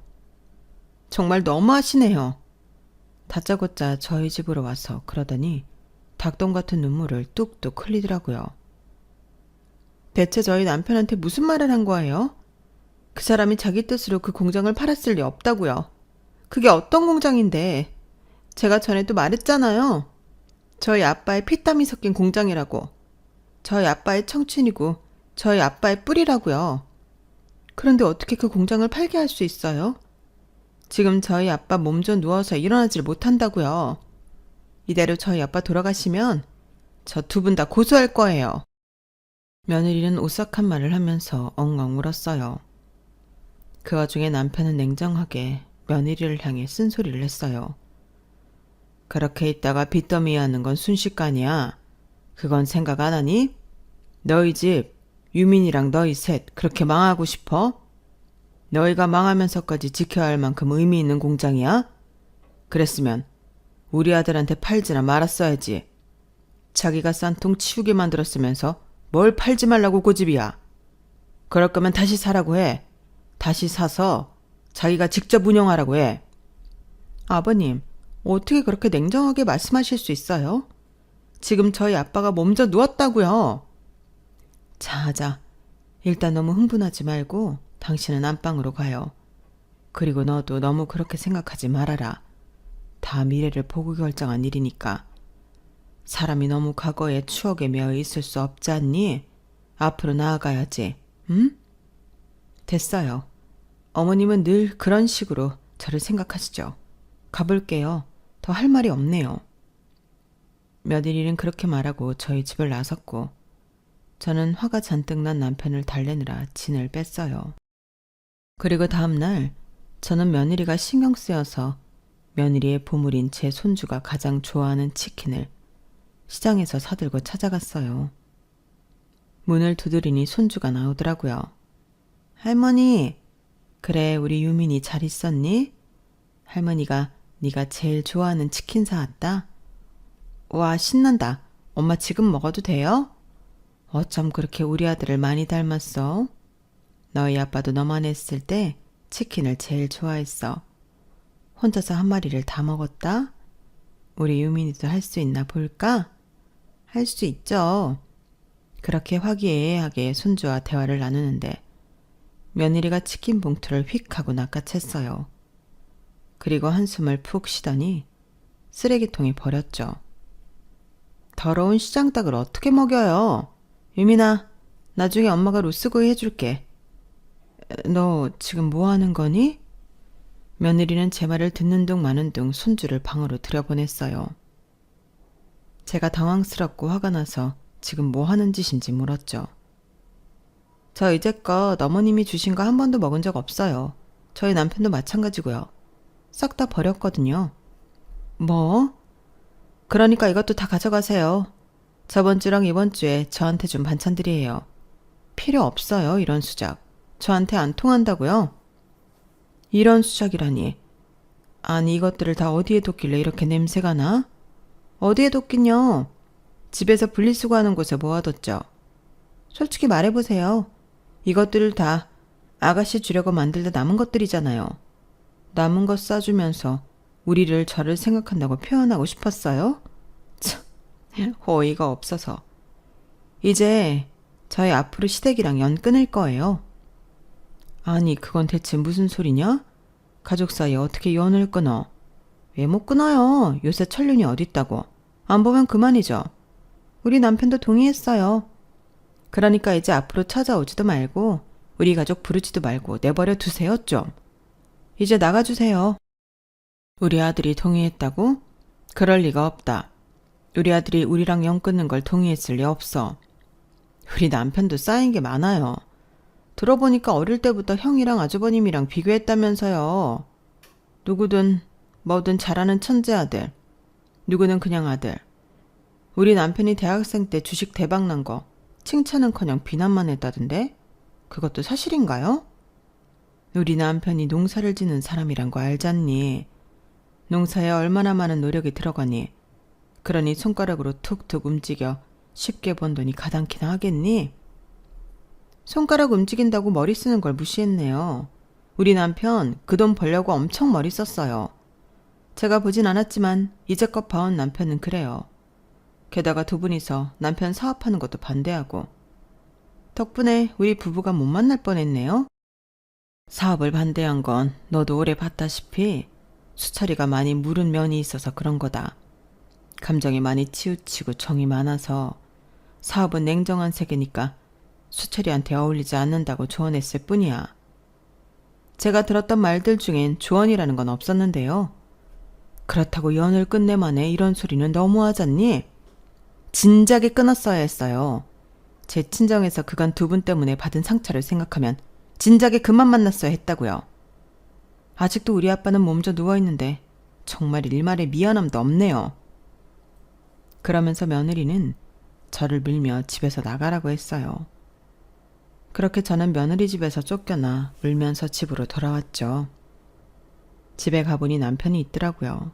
정말 너무하시네요. 다짜고짜 저희 집으로 와서 그러더니 닭똥 같은 눈물을 뚝뚝 흘리더라고요. 대체 저희 남편한테 무슨 말을 한 거예요? 그 사람이 자기 뜻으로 그 공장을 팔았을 리 없다고요. 그게 어떤 공장인데. 제가 전에도 말했잖아요. 저희 아빠의 피땀이 섞인 공장이라고. 저희 아빠의 청춘이고 저희 아빠의 뿌리라고요. 그런데 어떻게 그 공장을 팔게 할 수 있어요? 지금 저희 아빠 몸 좀 누워서 일어나질 못한다고요. 이대로 저희 아빠 돌아가시면 저 두 분 다 고소할 거예요. 며느리는 오싹한 말을 하면서 엉엉 울었어요. 그 와중에 남편은 냉정하게 며느리를 향해 쓴소리를 했어요. 그렇게 있다가 빚더미 하는 건 순식간이야. 그건 생각 안 하니? 너희 집, 유민이랑 너희 셋 그렇게 망하고 싶어? 너희가 망하면서까지 지켜야 할 만큼 의미 있는 공장이야? 그랬으면 우리 아들한테 팔지나 말았어야지. 자기가 싼통 치우게 만들었으면서 뭘 팔지 말라고 고집이야. 그럴 거면 다시 사라고 해. 다시 사서 자기가 직접 운영하라고 해. 아버님, 어떻게 그렇게 냉정하게 말씀하실 수 있어요? 지금 저희 아빠가 몸져 누웠다고요. 자, 일단 너무 흥분하지 말고 당신은 안방으로 가요. 그리고 너도 너무 그렇게 생각하지 말아라. 다 미래를 보고 결정한 일이니까. 사람이 너무 과거의 추억에 매여 있을 수 없지 않니? 앞으로 나아가야지. 응? 됐어요. 어머님은 늘 그런 식으로 저를 생각하시죠. 가볼게요. 더 할 말이 없네요. 며느리는 그렇게 말하고 저희 집을 나섰고 저는 화가 잔뜩 난 남편을 달래느라 진을 뺐어요. 그리고 다음날 저는 며느리가 신경 쓰여서 며느리의 보물인 제 손주가 가장 좋아하는 치킨을 시장에서 사들고 찾아갔어요. 문을 두드리니 손주가 나오더라고요. 할머니, 그래 우리 유민이 잘 있었니? 할머니가 네가 제일 좋아하는 치킨 사왔다. 와, 신난다. 엄마 지금 먹어도 돼요? 어쩜 그렇게 우리 아들을 많이 닮았어? 너희 아빠도 너만 했을 때 치킨을 제일 좋아했어. 혼자서 한 마리를 다 먹었다? 우리 유민이도 할 수 있나 볼까? 할 수 있죠. 그렇게 화기애애하게 손주와 대화를 나누는데 며느리가 치킨 봉투를 휙 하고 낚아챘어요. 그리고 한숨을 푹 쉬더니 쓰레기통에 버렸죠. 더러운 시장닭을 어떻게 먹여요? 유민아, 나중에 엄마가 로스구이 해줄게. 너 지금 뭐 하는 거니? 며느리는 제 말을 듣는 둥 마는 둥 손주를 방으로 들여보냈어요. 제가 당황스럽고 화가 나서 지금 뭐 하는 짓인지 물었죠. 저 이제껏 어머님이 주신 거 한 번도 먹은 적 없어요. 저희 남편도 마찬가지고요. 싹 다 버렸거든요. 뭐? 그러니까 이것도 다 가져가세요. 저번 주랑 이번 주에 저한테 준 반찬들이에요. 필요 없어요, 이런 수작. 저한테 안 통한다고요? 이런 수작이라니. 아니 이것들을 다 어디에 뒀길래 이렇게 냄새가 나? 어디에 뒀긴요? 집에서 분리수거하는 곳에 모아뒀죠. 솔직히 말해보세요. 이것들을 다 아가씨 주려고 만들다 남은 것들이잖아요. 남은 것 싸주면서 우리를 저를 생각한다고 표현하고 싶었어요? 참, 어이가 없어서. 이제 저희 앞으로 시댁이랑 연 끊을 거예요. 아니 그건 대체 무슨 소리냐? 가족 사이에 어떻게 연을 끊어? 왜 못 끊어요? 요새 천륜이 어딨다고. 안 보면 그만이죠. 우리 남편도 동의했어요. 그러니까 이제 앞으로 찾아오지도 말고 우리 가족 부르지도 말고 내버려 두세요 좀. 이제 나가주세요. 우리 아들이 동의했다고? 그럴 리가 없다. 우리 아들이 우리랑 연 끊는 걸 동의했을 리 없어. 우리 남편도 쌓인 게 많아요. 들어보니까 어릴 때부터 형이랑 아주버님이랑 비교했다면서요. 누구든 뭐든 잘하는 천재 아들. 누구는 그냥 아들. 우리 남편이 대학생 때 주식 대박 난 거 칭찬은커녕 비난만 했다던데? 그것도 사실인가요? 우리 남편이 농사를 짓는 사람이란 거 알잖니? 농사에 얼마나 많은 노력이 들어가니? 그러니 손가락으로 툭툭 움직여 쉽게 번 돈이 가당키나 하겠니? 손가락 움직인다고 머리 쓰는 걸 무시했네요. 우리 남편 그 돈 벌려고 엄청 머리 썼어요. 제가 보진 않았지만 이제껏 봐온 남편은 그래요. 게다가 두 분이서 남편 사업하는 것도 반대하고. 덕분에 우리 부부가 못 만날 뻔했네요. 사업을 반대한 건 너도 오래 봤다시피 수철이가 많이 무른 면이 있어서 그런 거다. 감정이 많이 치우치고 정이 많아서 사업은 냉정한 세계니까 수철이한테 어울리지 않는다고 조언했을 뿐이야. 제가 들었던 말들 중엔 조언이라는 건 없었는데요. 그렇다고 연을 끝내만해 이런 소리는 너무하잖니? 진작에 끊었어야 했어요. 제 친정에서 그간 두 분 때문에 받은 상처를 생각하면 진작에 그만 만났어야 했다고요. 아직도 우리 아빠는 몸져 누워있는데 정말 일말의 미안함도 없네요. 그러면서 며느리는 저를 밀며 집에서 나가라고 했어요. 그렇게 저는 며느리 집에서 쫓겨나 울면서 집으로 돌아왔죠. 집에 가보니 남편이 있더라고요.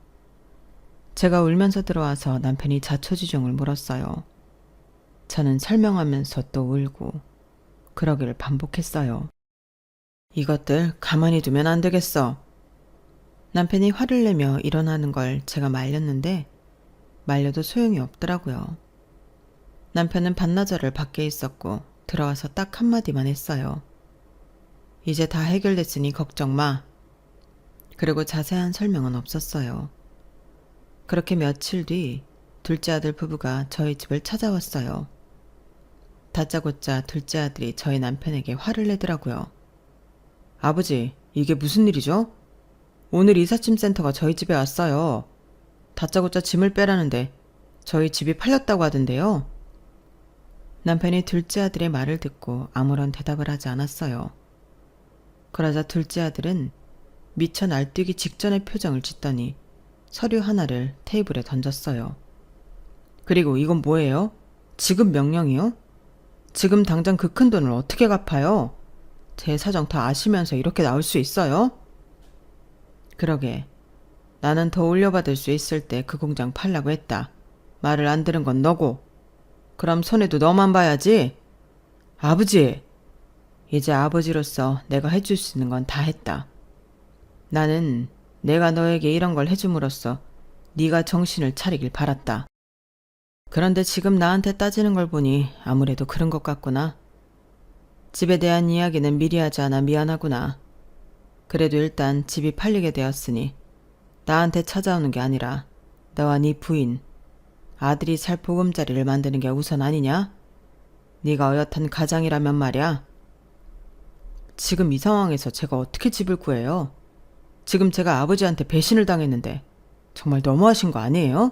제가 울면서 들어와서 남편이 자초지종을 물었어요. 저는 설명하면서 또 울고 그러기를 반복했어요. 이것들 가만히 두면 안 되겠어. 남편이 화를 내며 일어나는 걸 제가 말렸는데 말려도 소용이 없더라고요. 남편은 반나절을 밖에 있었고 들어와서 딱 한마디만 했어요. 이제 다 해결됐으니 걱정 마. 그리고 자세한 설명은 없었어요. 그렇게 며칠 뒤 둘째 아들 부부가 저희 집을 찾아왔어요. 다짜고짜 둘째 아들이 저희 남편에게 화를 내더라고요. 아버지, 이게 무슨 일이죠? 오늘 이삿짐 센터가 저희 집에 왔어요. 다짜고짜 짐을 빼라는데 저희 집이 팔렸다고 하던데요. 남편이 둘째 아들의 말을 듣고 아무런 대답을 하지 않았어요. 그러자 둘째 아들은 미쳐 날뛰기 직전의 표정을 짓더니 서류 하나를 테이블에 던졌어요. 그리고 이건 뭐예요? 지급 명령이요? 지금 당장 그 큰 돈을 어떻게 갚아요? 제 사정 다 아시면서 이렇게 나올 수 있어요? 그러게. 나는 더 올려받을 수 있을 때 그 공장 팔라고 했다. 말을 안 들은 건 너고. 그럼 손해도 너만 봐야지. 아버지! 이제 아버지로서 내가 해줄 수 있는 건 다 했다. 나는 내가 너에게 이런 걸 해줌으로써 네가 정신을 차리길 바랐다. 그런데 지금 나한테 따지는 걸 보니 아무래도 그런 것 같구나. 집에 대한 이야기는 미리 하지 않아 미안하구나. 그래도 일단 집이 팔리게 되었으니 나한테 찾아오는 게 아니라 너와 네 부인, 아들이 살 보금자리를 만드는 게 우선 아니냐? 네가 어엿한 가장이라면 말이야. 지금 이 상황에서 제가 어떻게 집을 구해요? 지금 제가 아버지한테 배신을 당했는데 정말 너무하신 거 아니에요?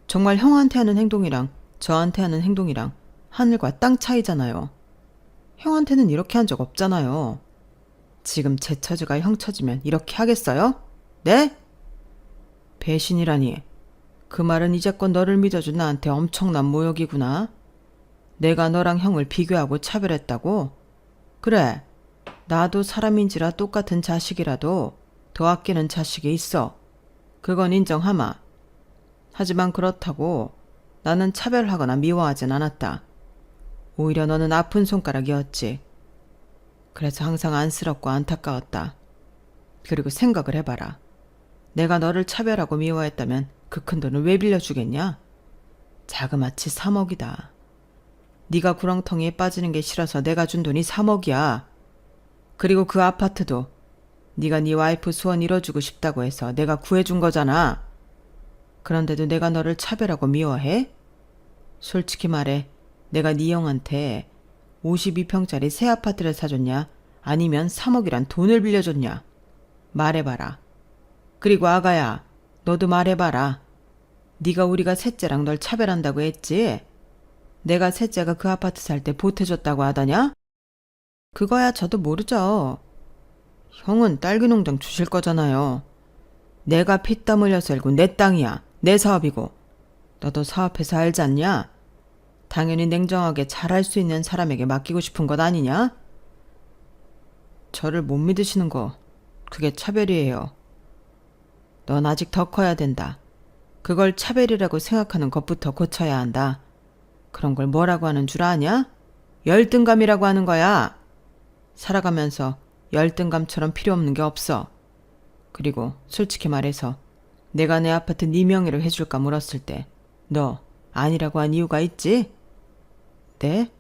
정말 형한테 하는 행동이랑 저한테 하는 행동이랑 하늘과 땅 차이잖아요. 형한테는 이렇게 한 적 없잖아요. 지금 제 처지가 형 처지면 이렇게 하겠어요? 네? 배신이라니. 그 말은 이제껏 너를 믿어준 나한테 엄청난 모욕이구나. 내가 너랑 형을 비교하고 차별했다고? 그래. 나도 사람인지라 똑같은 자식이라도 더 아끼는 자식이 있어. 그건 인정하마. 하지만 그렇다고 나는 차별하거나 미워하진 않았다. 오히려 너는 아픈 손가락이었지. 그래서 항상 안쓰럽고 안타까웠다. 그리고 생각을 해봐라. 내가 너를 차별하고 미워했다면 그 큰 돈을 왜 빌려주겠냐? 자그마치 3억이다. 네가 구렁텅이에 빠지는 게 싫어서 내가 준 돈이 3억이야. 그리고 그 아파트도 네가 네 와이프 소원 이뤄주고 싶다고 해서 내가 구해준 거잖아. 그런데도 내가 너를 차별하고 미워해? 솔직히 말해, 내가 네 형한테 52평짜리 새 아파트를 사줬냐? 아니면 3억이란 돈을 빌려줬냐? 말해봐라. 그리고 아가야, 너도 말해봐라. 네가 우리가 셋째랑 널 차별한다고 했지? 내가 셋째가 그 아파트 살 때 보태줬다고 하더냐? 그거야 저도 모르죠. 형은 딸기 농장 주실 거잖아요. 내가 피땀 흘려서 일고 내 땅이야. 내 사업이고. 너도 사업해서 알지 않냐? 당연히 냉정하게 잘할 수 있는 사람에게 맡기고 싶은 것 아니냐? 저를 못 믿으시는 거, 그게 차별이에요. 넌 아직 더 커야 된다. 그걸 차별이라고 생각하는 것부터 고쳐야 한다. 그런 걸 뭐라고 하는 줄 아냐? 열등감이라고 하는 거야. 살아가면서 열등감처럼 필요 없는 게 없어. 그리고 솔직히 말해서 내가 내 아파트 네 명의로 해줄까 물었을 때 너 아니라고 한 이유가 있지? 네?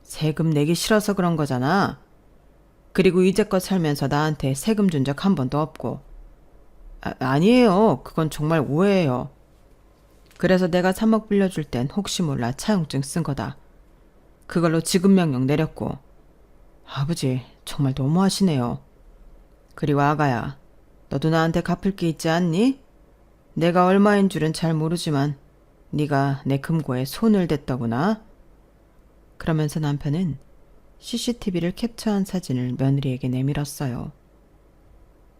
세금 내기 싫어서 그런 거잖아. 그리고 이제껏 살면서 나한테 세금 준 적 한 번도 없고. 아니에요. 그건 정말 오해예요. 그래서 내가 3억 빌려줄 땐 혹시 몰라 차용증 쓴 거다. 그걸로 지급 명령 내렸고. 아버지, 정말 너무하시네요. 그리고 아가야, 너도 나한테 갚을 게 있지 않니? 내가 얼마인 줄은 잘 모르지만 네가 내 금고에 손을 댔더구나. 그러면서 남편은 CCTV를 캡처한 사진을 며느리에게 내밀었어요.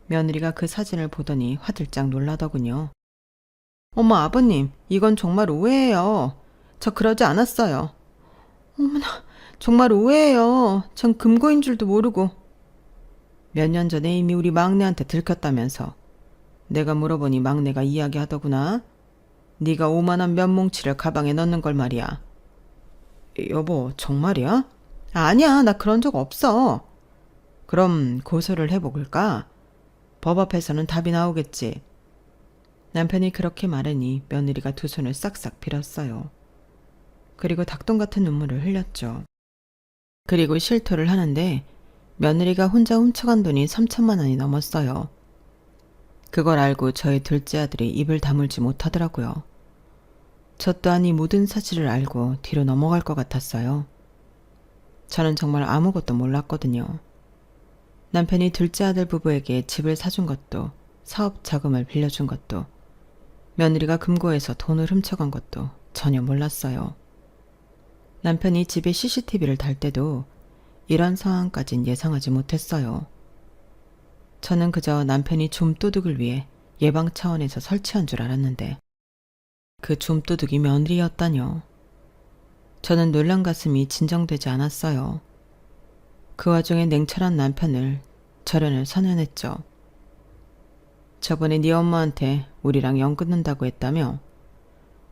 며느리가 그 사진을 보더니 화들짝 놀라더군요. 어머 아버님, 이건 정말 오해예요. 저 그러지 않았어요. 어머나, 정말 오해예요. 전 금고인 줄도 모르고. 몇 년 전에 이미 우리 막내한테 들켰다면서. 내가 물어보니 막내가 이야기하더구나. 네가 5만 원 몇 뭉치를 가방에 넣는 걸 말이야. 여보, 정말이야? 아니야, 나 그런 적 없어. 그럼 고소를 해볼까? 법 앞에서는 답이 나오겠지. 남편이 그렇게 말하니 며느리가 두 손을 싹싹 빌었어요. 그리고 닭똥 같은 눈물을 흘렸죠. 그리고 실토를 하는데 며느리가 혼자 훔쳐간 돈이 3천만 원이 넘었어요. 그걸 알고 저희 둘째 아들이 입을 다물지 못하더라고요. 저 또한 이 모든 사실을 알고 뒤로 넘어갈 것 같았어요. 저는 정말 아무것도 몰랐거든요. 남편이 둘째 아들 부부에게 집을 사준 것도, 사업 자금을 빌려준 것도, 며느리가 금고에서 돈을 훔쳐간 것도 전혀 몰랐어요. 남편이 집에 CCTV를 달 때도 이런 상황까진 예상하지 못했어요. 저는 그저 남편이 좀도둑을 위해 예방 차원에서 설치한 줄 알았는데 그 좀도둑이 며느리였다뇨. 저는 놀란 가슴이 진정되지 않았어요. 그 와중에 냉철한 남편을 절연을 선언했죠. 저번에 네 엄마한테 우리랑 연 끊는다고 했다며?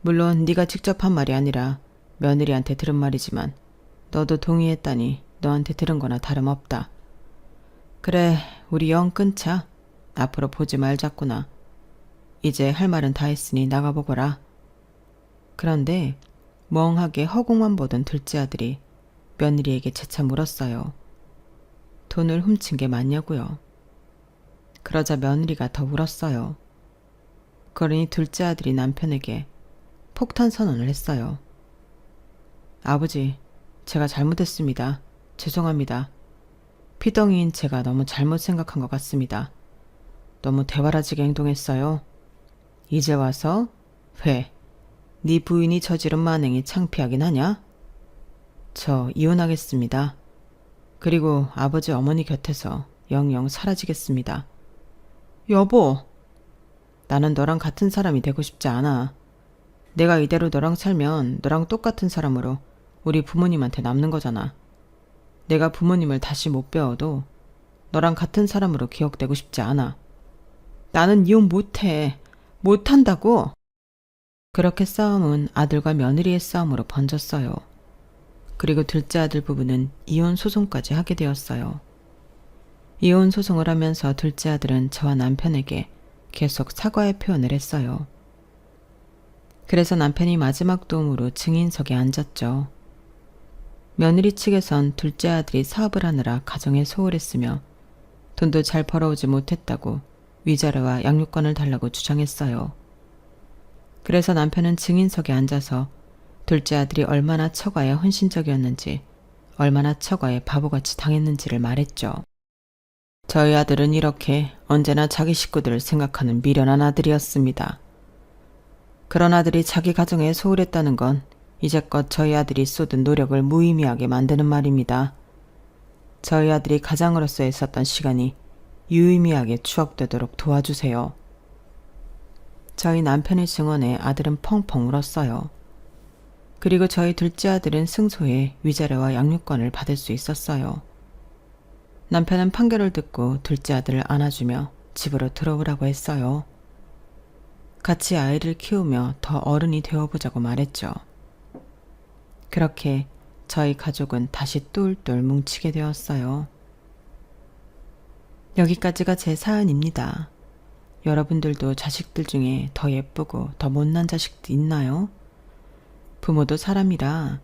물론 네가 직접 한 말이 아니라 며느리한테 들은 말이지만 너도 동의했다니 너한테 들은 거나 다름없다. 그래, 우리 연 끊자. 앞으로 보지 말자꾸나. 이제 할 말은 다 했으니 나가보거라. 그런데 멍하게 허공만 보던 둘째 아들이 며느리에게 재차 물었어요. 돈을 훔친 게 맞냐고요. 그러자 며느리가 더 울었어요. 그러니 둘째 아들이 남편에게 폭탄 선언을 했어요. 아버지, 제가 잘못했습니다. 죄송합니다. 피덩이인 제가 너무 잘못 생각한 것 같습니다. 너무 대바라지게 행동했어요. 이제 와서 왜 네 부인이 저지른 만행이 창피하긴 하냐? 저 이혼하겠습니다. 그리고 아버지 어머니 곁에서 영영 사라지겠습니다. 여보, 나는 너랑 같은 사람이 되고 싶지 않아. 내가 이대로 너랑 살면 너랑 똑같은 사람으로 우리 부모님한테 남는 거잖아. 내가 부모님을 다시 못 배워도 너랑 같은 사람으로 기억되고 싶지 않아. 나는 이혼 못해. 못한다고. 그렇게 싸움은 아들과 며느리의 싸움으로 번졌어요. 그리고 둘째 아들 부부는 이혼 소송까지 하게 되었어요. 이혼 소송을 하면서 둘째 아들은 저와 남편에게 계속 사과의 표현을 했어요. 그래서 남편이 마지막 도움으로 증인석에 앉았죠. 며느리 측에선 둘째 아들이 사업을 하느라 가정에 소홀했으며 돈도 잘 벌어오지 못했다고 위자료와 양육권을 달라고 주장했어요. 그래서 남편은 증인석에 앉아서 둘째 아들이 얼마나 처가에 헌신적이었는지, 얼마나 처가에 바보같이 당했는지를 말했죠. 저희 아들은 이렇게 언제나 자기 식구들을 생각하는 미련한 아들이었습니다. 그런 아들이 자기 가정에 소홀했다는 건 이제껏 저희 아들이 쏟은 노력을 무의미하게 만드는 말입니다. 저희 아들이 가장으로서의 썼던 시간이 유의미하게 추억되도록 도와주세요. 저희 남편의 증언에 아들은 펑펑 울었어요. 그리고 저희 둘째 아들은 승소해 위자료와 양육권을 받을 수 있었어요. 남편은 판결을 듣고 둘째 아들을 안아주며 집으로 들어오라고 했어요. 같이 아이를 키우며 더 어른이 되어보자고 말했죠. 그렇게 저희 가족은 다시 똘똘 뭉치게 되었어요. 여기까지가 제 사연입니다. 여러분들도 자식들 중에 더 예쁘고 더 못난 자식도 있나요? 부모도 사람이라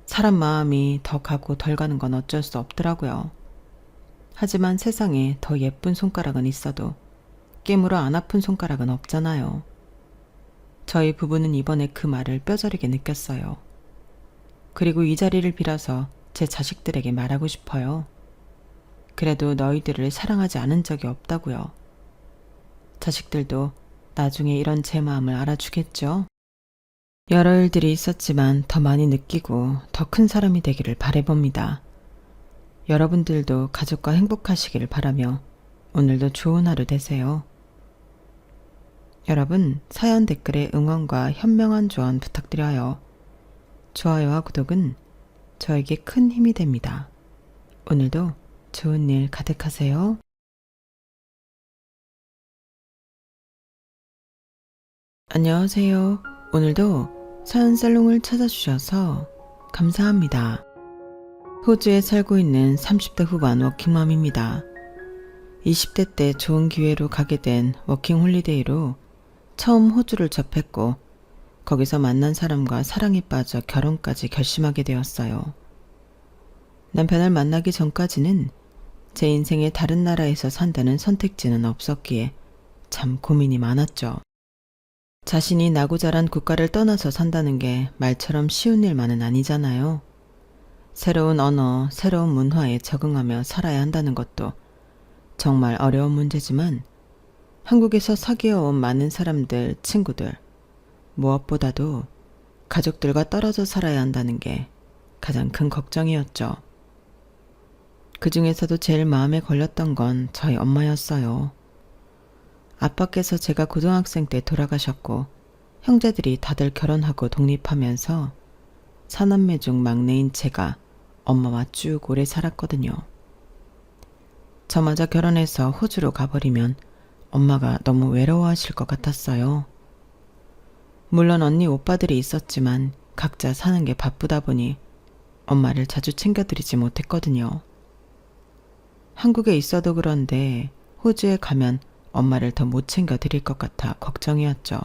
사람 마음이 더 가고 덜 가는 건 어쩔 수 없더라고요. 하지만 세상에 더 예쁜 손가락은 있어도 깨물어 안 아픈 손가락은 없잖아요. 저희 부부는 이번에 그 말을 뼈저리게 느꼈어요. 그리고 이 자리를 빌어서 제 자식들에게 말하고 싶어요. 그래도 너희들을 사랑하지 않은 적이 없다고요. 자식들도 나중에 이런 제 마음을 알아주겠죠? 여러 일들이 있었지만 더 많이 느끼고 더 큰 사람이 되기를 바라봅니다. 여러분들도 가족과 행복하시기를 바라며 오늘도 좋은 하루 되세요. 여러분, 사연 댓글에 응원과 현명한 조언 부탁드려요. 좋아요와 구독은 저에게 큰 힘이 됩니다. 오늘도 좋은 일 가득하세요. 안녕하세요. 오늘도 사연살롱을 찾아주셔서 감사합니다. 호주에 살고 있는 30대 후반 워킹맘입니다. 20대 때 좋은 기회로 가게 된 워킹 홀리데이로 처음 호주를 접했고 거기서 만난 사람과 사랑에 빠져 결혼까지 결심하게 되었어요. 남편을 만나기 전까지는 제 인생에 다른 나라에서 산다는 선택지는 없었기에 참 고민이 많았죠. 자신이 나고 자란 국가를 떠나서 산다는 게 말처럼 쉬운 일만은 아니잖아요. 새로운 언어, 새로운 문화에 적응하며 살아야 한다는 것도 정말 어려운 문제지만 한국에서 사귀어온 많은 사람들, 친구들, 무엇보다도 가족들과 떨어져 살아야 한다는 게 가장 큰 걱정이었죠. 그 중에서도 제일 마음에 걸렸던 건 저희 엄마였어요. 아빠께서 제가 고등학생 때 돌아가셨고 형제들이 다들 결혼하고 독립하면서 사남매 중 막내인 제가 엄마와 쭉 오래 살았거든요. 저마저 결혼해서 호주로 가버리면 엄마가 너무 외로워하실 것 같았어요. 물론 언니 오빠들이 있었지만 각자 사는 게 바쁘다 보니 엄마를 자주 챙겨드리지 못했거든요. 한국에 있어도 그런데 호주에 가면 엄마를 더 못 챙겨드릴 것 같아 걱정이었죠.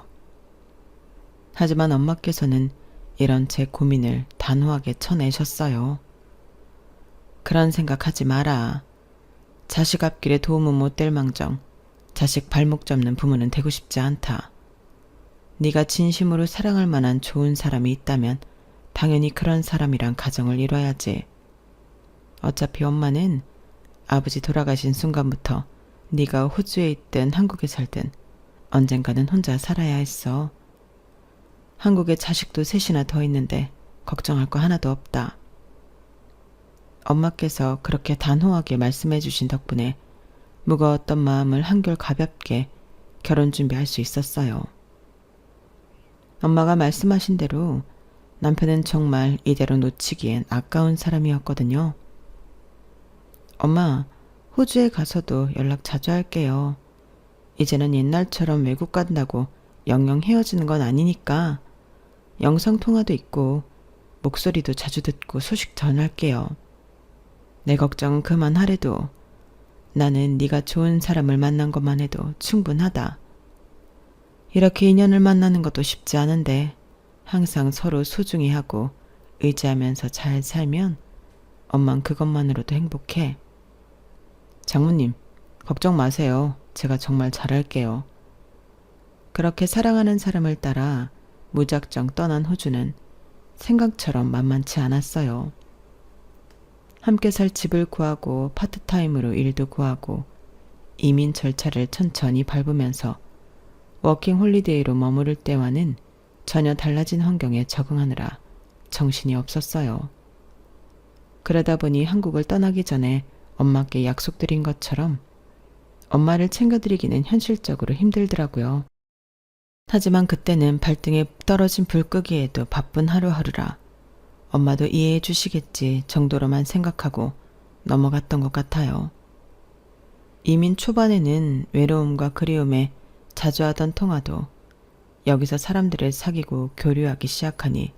하지만 엄마께서는 이런 제 고민을 단호하게 쳐내셨어요. 그런 생각하지 마라. 자식 앞길에 도움은 못 될 망정 자식 발목 잡는 부모는 되고 싶지 않다. 네가 진심으로 사랑할 만한 좋은 사람이 있다면 당연히 그런 사람이랑 가정을 이뤄야지. 어차피 엄마는 아버지 돌아가신 순간부터 네가 호주에 있든 한국에 살든 언젠가는 혼자 살아야 했어. 한국에 자식도 셋이나 더 있는데 걱정할 거 하나도 없다. 엄마께서 그렇게 단호하게 말씀해 주신 덕분에 무거웠던 마음을 한결 가볍게 결혼 준비할 수 있었어요. 엄마가 말씀하신 대로 남편은 정말 이대로 놓치기엔 아까운 사람이었거든요. 엄마, 호주에 가서도 연락 자주 할게요. 이제는 옛날처럼 외국 간다고 영영 헤어지는 건 아니니까 영상통화도 있고 목소리도 자주 듣고 소식 전할게요. 내 걱정은 그만하래도 나는 네가 좋은 사람을 만난 것만 해도 충분하다. 이렇게 인연을 만나는 것도 쉽지 않은데 항상 서로 소중히 하고 의지하면서 잘 살면 엄만 그것만으로도 행복해. 장모님, 걱정 마세요. 제가 정말 잘할게요. 그렇게 사랑하는 사람을 따라 무작정 떠난 호주는 생각처럼 만만치 않았어요. 함께 살 집을 구하고 파트타임으로 일도 구하고 이민 절차를 천천히 밟으면서 워킹 홀리데이로 머무를 때와는 전혀 달라진 환경에 적응하느라 정신이 없었어요. 그러다 보니 한국을 떠나기 전에 엄마께 약속드린 것처럼 엄마를 챙겨드리기는 현실적으로 힘들더라고요. 하지만 그때는 발등에 떨어진 불끄기에도 바쁜 하루하루라 엄마도 이해해 주시겠지 정도로만 생각하고 넘어갔던 것 같아요. 이민 초반에는 외로움과 그리움에 자주 하던 통화도 여기서 사람들을 사귀고 교류하기 시작하니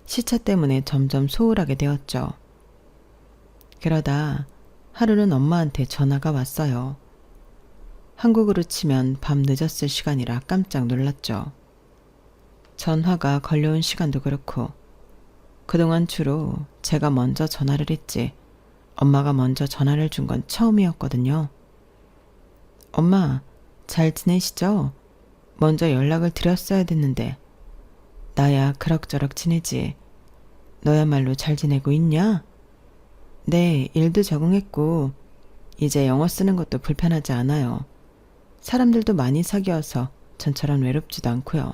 시차 때문에 점점 소홀하게 되었죠. 그러다 하루는 엄마한테 전화가 왔어요. 한국으로 치면 밤 늦었을 시간이라 깜짝 놀랐죠. 전화가 걸려온 시간도 그렇고 그동안 주로 제가 먼저 전화를 했지 엄마가 먼저 전화를 준 건 처음이었거든요. 엄마, 잘 지내시죠? 먼저 연락을 드렸어야 됐는데 나야 그럭저럭 지내지. 너야말로 잘 지내고 있냐? 네, 일도 적응했고 이제 영어 쓰는 것도 불편하지 않아요. 사람들도 많이 사귀어서 전처럼 외롭지도 않고요.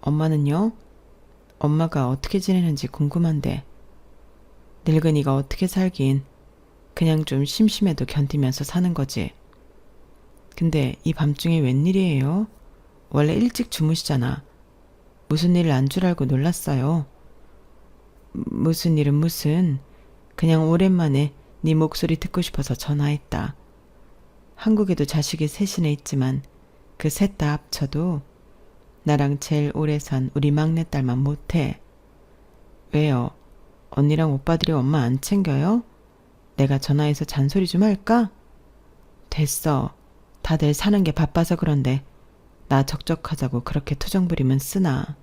엄마는요? 엄마가 어떻게 지내는지 궁금한데 늙은이가 어떻게 살긴 그냥 좀 심심해도 견디면서 사는 거지. 근데 이 밤중에 웬일이에요? 원래 일찍 주무시잖아. 무슨 일 난 줄 알고 놀랐어요. 무슨 일은 무슨. 그냥 오랜만에 네 목소리 듣고 싶어서 전화했다. 한국에도 자식이 셋이나 있지만 그 셋 다 합쳐도 나랑 제일 오래 산 우리 막내딸만 못해. 왜요? 언니랑 오빠들이 엄마 안 챙겨요? 내가 전화해서 잔소리 좀 할까? 됐어. 다들 사는 게 바빠서 그런데 나 적적하자고 그렇게 투정 부리면 쓰나.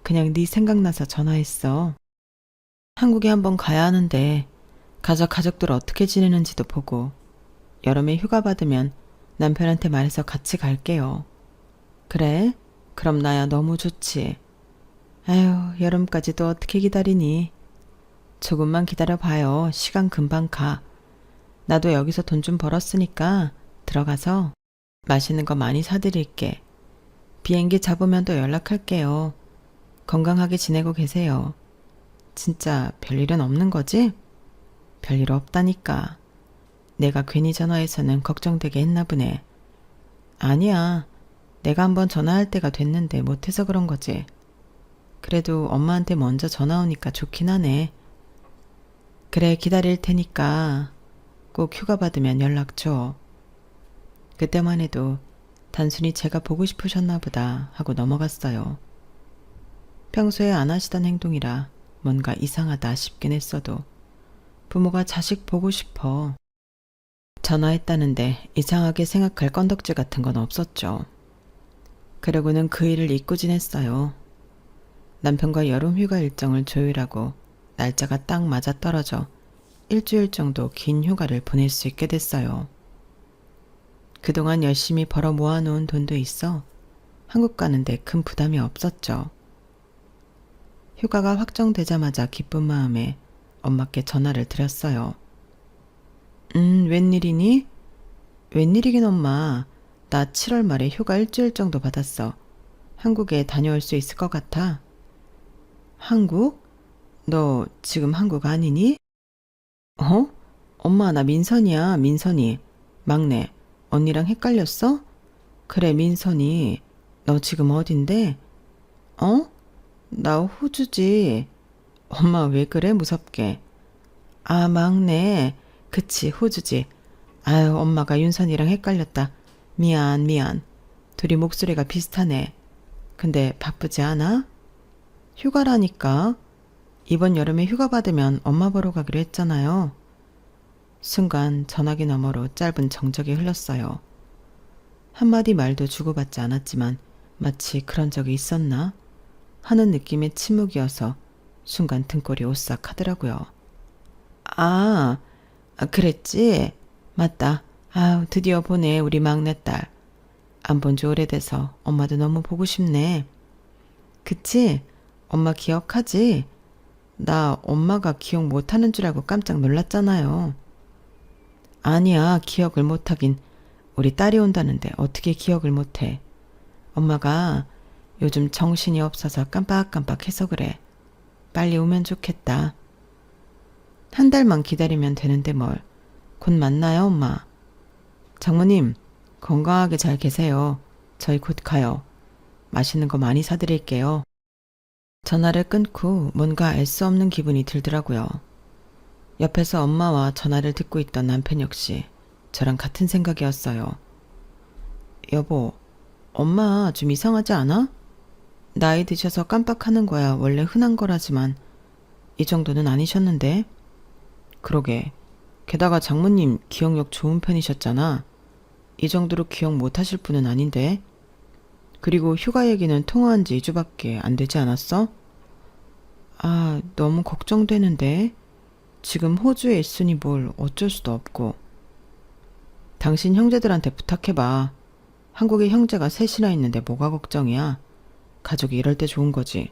그냥 네 생각나서 전화했어. 한국에 한번 가야 하는데 가족들 어떻게 지내는지도 보고 여름에 휴가 받으면 남편한테 말해서 같이 갈게요. 그래? 그럼 나야 너무 좋지. 아휴, 여름까지 또 어떻게 기다리니. 조금만 기다려봐요. 시간 금방 가. 나도 여기서 돈 좀 벌었으니까 들어가서 맛있는 거 많이 사드릴게. 비행기 잡으면 또 연락할게요. 건강하게 지내고 계세요. 진짜 별일은 없는 거지? 별일 없다니까. 내가 괜히 전화해서는 걱정되게 했나 보네. 아니야. 내가 한번 전화할 때가 됐는데 못해서 그런 거지. 그래도 엄마한테 먼저 전화 오니까 좋긴 하네. 그래, 기다릴 테니까 꼭 휴가 받으면 연락 줘. 그때만 해도 단순히 제가 보고 싶으셨나 보다 하고 넘어갔어요. 평소에 안 하시던 행동이라 뭔가 이상하다 싶긴 했어도 부모가 자식 보고 싶어 전화했다는데 이상하게 생각할 건덕지 같은 건 없었죠. 그러고는 그 일을 잊고 지냈어요. 남편과 여름 휴가 일정을 조율하고 날짜가 딱 맞아떨어져 일주일 정도 긴 휴가를 보낼 수 있게 됐어요. 그동안 열심히 벌어 모아놓은 돈도 있어 한국 가는데 큰 부담이 없었죠. 휴가가 확정되자마자 기쁜 마음에 엄마께 전화를 드렸어요. 웬일이니? 웬일이긴 엄마. 나 7월 말에 휴가 일주일 정도 받았어. 한국에 다녀올 수 있을 것 같아. 한국? 너 지금 한국 아니니? 어? 엄마, 나 민선이야, 민선이. 막내. 언니랑 헷갈렸어? 그래, 민선이. 너 지금 어딘데? 어? 나 호주지. 엄마 왜 그래, 무섭게. 아, 막내. 그치, 호주지. 아유, 엄마가 윤선이랑 헷갈렸다. 미안. 둘이 목소리가 비슷하네. 근데 바쁘지 않아? 휴가라니까. 이번 여름에 휴가 받으면 엄마 보러 가기로 했잖아요. 순간 전화기 너머로 짧은 정적이 흘렀어요. 한마디 말도 주고받지 않았지만 마치 그런 적이 있었나 하는 느낌의 침묵이어서 순간 등골이 오싹하더라고요. 그랬지? 맞다. 아우, 드디어 보네, 우리 막내딸. 안 본 지 오래돼서 엄마도 너무 보고 싶네. 그치? 엄마 기억하지? 나 엄마가 기억 못하는 줄 알고 깜짝 놀랐잖아요. 아니야, 기억을 못하긴. 우리 딸이 온다는데 어떻게 기억을 못해. 엄마가 요즘 정신이 없어서 깜빡깜빡해서 그래. 빨리 오면 좋겠다. 한 달만 기다리면 되는데 뭘. 곧 만나요, 엄마. 장모님, 건강하게 잘 계세요. 저희 곧 가요. 맛있는 거 많이 사드릴게요. 전화를 끊고 뭔가 알 수 없는 기분이 들더라고요. 옆에서 엄마와 전화를 듣고 있던 남편 역시 저랑 같은 생각이었어요. 여보, 엄마 좀 이상하지 않아? 나이 드셔서 깜빡하는 거야 원래 흔한 거라지만 이 정도는 아니셨는데. 그러게. 게다가 장모님 기억력 좋은 편이셨잖아. 이 정도로 기억 못하실 분은 아닌데. 그리고 휴가 얘기는 통화한 지 2주밖에 안 되지 않았어? 너무 걱정되는데. 지금 호주에 있으니 뭘 어쩔 수도 없고. 당신 형제들한테 부탁해봐. 한국에 형제가 셋이나 있는데 뭐가 걱정이야. 가족이 이럴 때 좋은 거지.